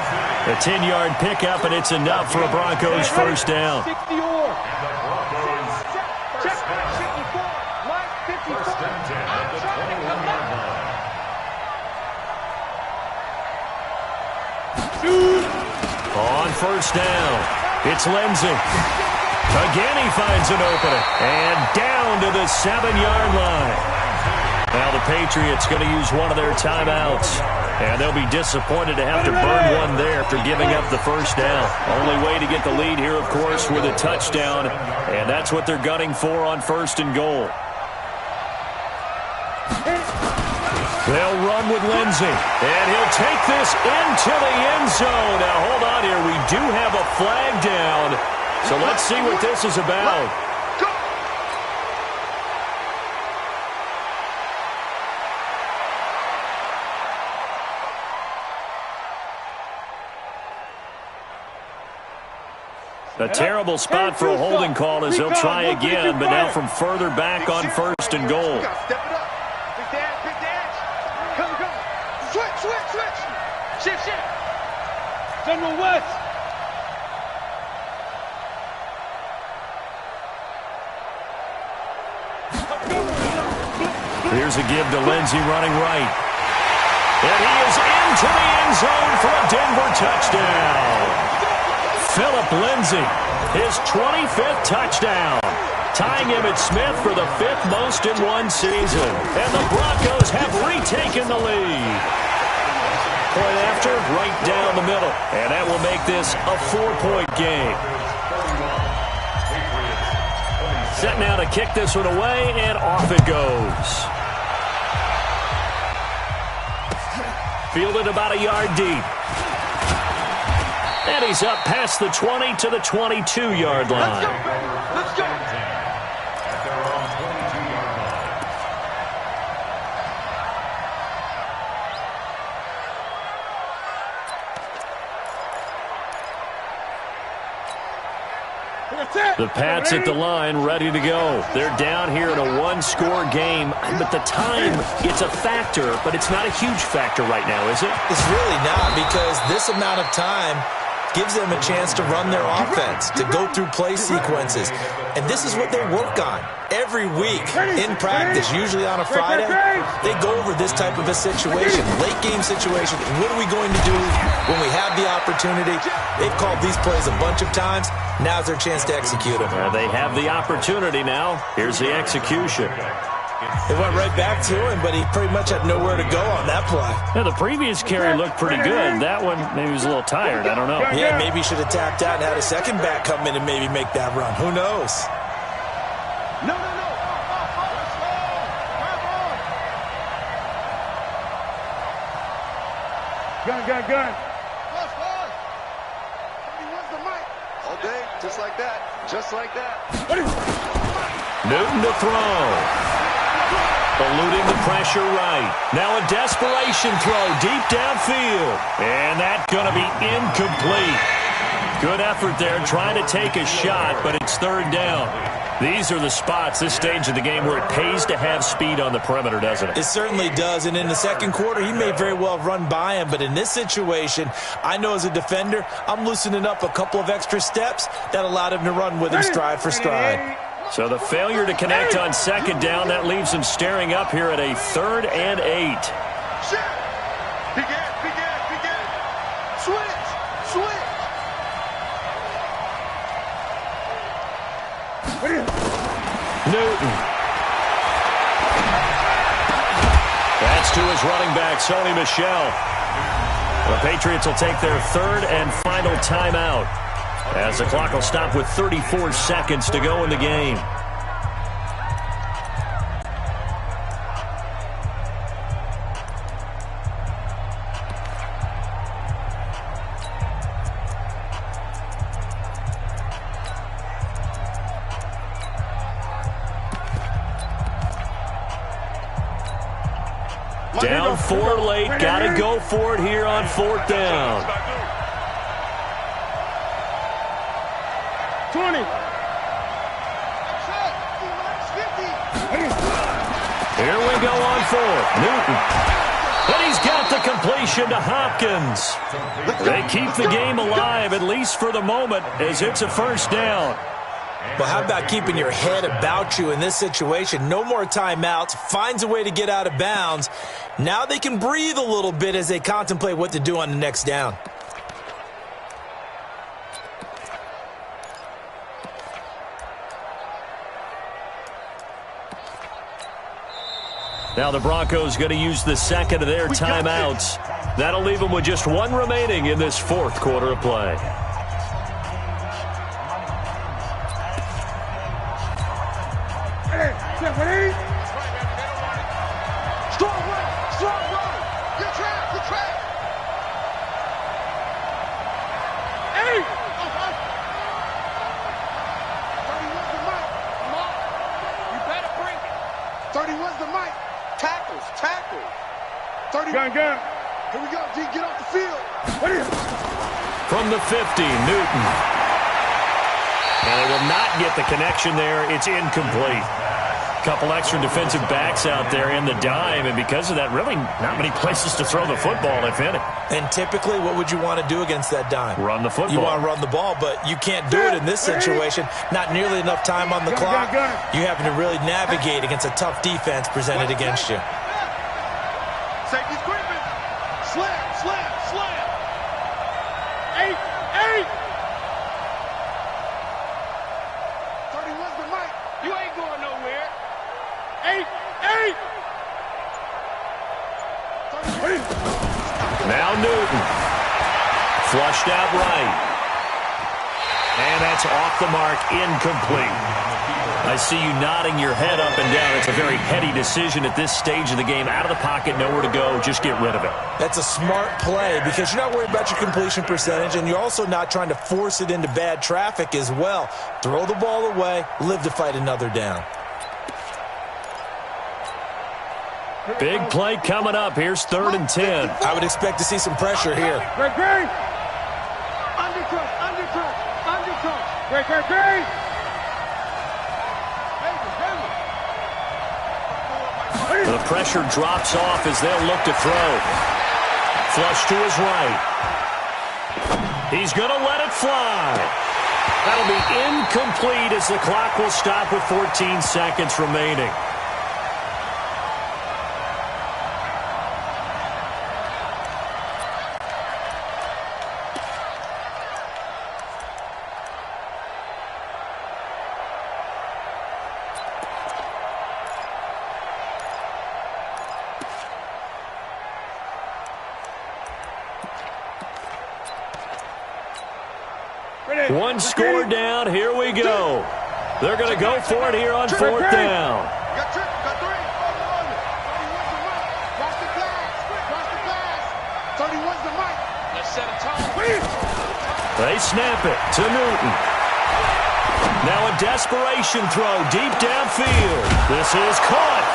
A 10-yard pickup, and it's enough for a Broncos first down. On first down, it's Lindsey. Again, he finds an opening. And down to the 7-yard line. Now the Patriots going to use one of their timeouts. And they'll be disappointed to have to burn one there after giving up the first down. Only way to get the lead here, of course, with a touchdown. And that's what they're gunning for on 1st and goal. They'll run with Lindsey. And he'll take this into the end zone. Now, hold on here. We do have a flag down. So let's see what this is about. A terrible spot for a holding call as they'll try again, but now from further back on 1st and goal. Shift. General West. Here's a give to Lindsey running right. And he is into the end zone for a Denver touchdown. Philip Lindsey, his 25th touchdown, tying Emmitt Smith for the 5th most in one season. And the Broncos have retaken the lead. Point after, right down the middle. And that will make this a 4-point game. Set now to kick this one away, and off it goes. Fielded about a yard deep. And he's up past the 20 to the 22-yard line. Let's go. The Pats at the line, ready to go. They're down here in a one-score game, but the time, it's a factor, but it's not a huge factor right now, is it? It's really not, because this amount of time gives them a chance to run their offense, to go through play sequences. And this is what they work on every week in practice, usually on a Friday. They go over this type of a situation, late game situation. What are we going to do when we have the opportunity? They've called these plays a bunch of times. Now's their chance to execute them. They have the opportunity now. Here's the execution. It went right back to him, but he pretty much had nowhere to go on that play. Yeah, the previous carry looked pretty good. That one, maybe he was a little tired. I don't know. Yeah, maybe he should have tapped out and had a second back come in and maybe make that run. Who knows? No. Gun. Where's the mic? All day, just like that. Newton to throw. Eluding the pressure right. Now a desperation throw deep downfield. And that's going to be incomplete. Good effort there trying to take a shot, but it's third down. These are the spots, this stage of the game, where it pays to have speed on the perimeter, doesn't it? It certainly does. And in the second quarter, he may very well run by him. But in this situation, I know as a defender, I'm loosening up a couple of extra steps that allowed him to run with him stride for stride. So the failure to connect on second down, that leaves him staring up here at a 3rd and 8. Begin. Switch. Newton. That's to his running back, Sony Michel. The Patriots will take their 3rd and final timeout, as the clock will stop with 34 seconds to go in the game. Down 4 late, got to go for it here on 4th down. 20. Here we go on 4th. Newton. And he's got the completion to Hopkins. They keep the game alive, at least for the moment, as it's a 1st down. Well, how about keeping your head about you in this situation? No more timeouts. Finds a way to get out of bounds. Now they can breathe a little bit as they contemplate what to do on the next down. Now the Broncos going to use the second of their timeouts. That'll leave them with just 1 remaining in this 4th quarter of play. Strong run. Good track. 8. 31's the mic. Come on. You better bring it. 31's the mic. Tackles. 30. Gun. Here we go, D. Get off the field. From the 50, Newton. And they will not get the connection there. It's incomplete. Couple extra defensive backs out there in the dime, and because of that, really not many places to throw the football, if any. And typically, what would you want to do against that dime? Run the football. You want to run the ball, but you can't do it in this situation. Not nearly enough time on the clock. You having to really navigate against a tough defense presented against you. Safety's creeping. Slam. 8. 31's the mic. You ain't going nowhere. 8. Now Newton. Flushed out right. And that's off the mark, incomplete. I see you nodding your head up and down. It's a very heady decision at this stage of the game. Out of the pocket, nowhere to go. Just get rid of it. That's a smart play because you're not worried about your completion percentage, and you're also not trying to force it into bad traffic as well. Throw the ball away, live to fight another down. Big play coming up. Here's 3rd and 10. I would expect to see some pressure here. Great. Undercut. The pressure drops off as they'll look to throw. Flush to his right. He's going to let it fly. That'll be incomplete as the clock will stop with 14 seconds remaining. One score down. Here we go. They're going to go for it here on fourth down. Got three. Cross the glass. 31's the mic. Let's set a tone. They snap it to Newton. Now a desperation throw deep downfield. This is caught.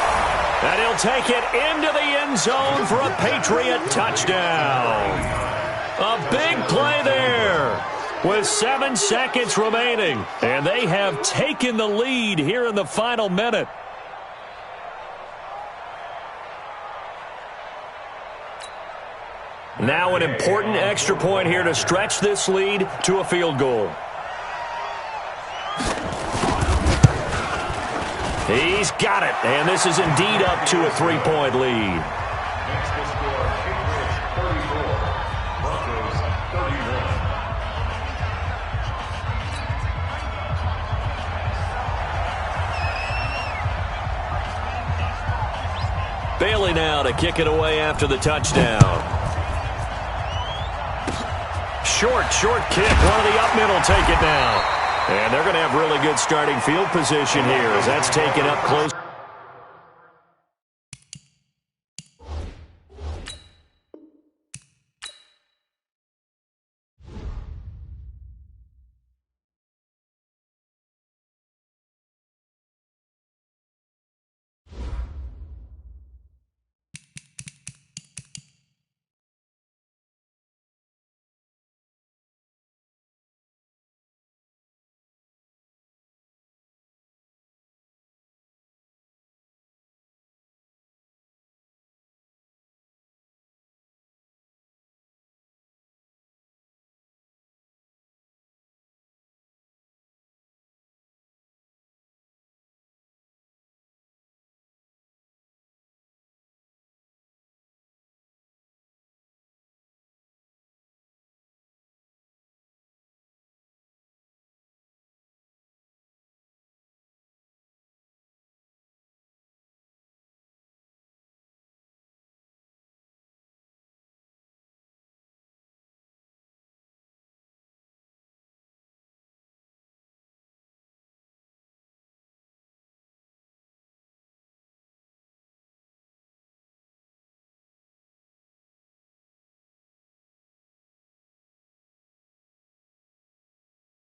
And he'll take it into the end zone for a Patriot touchdown. A big play there with 7 seconds remaining. And they have taken the lead here in the final minute. Now an important extra point here to stretch this lead to a field goal. He's got it, and this is indeed up to a 3-point lead. Makes the score Patriots 34, Broncos 31. Bailey now to kick it away after the touchdown. Short kick. One of the up middle take it now. And they're going to have really good starting field position here as that's taken up close.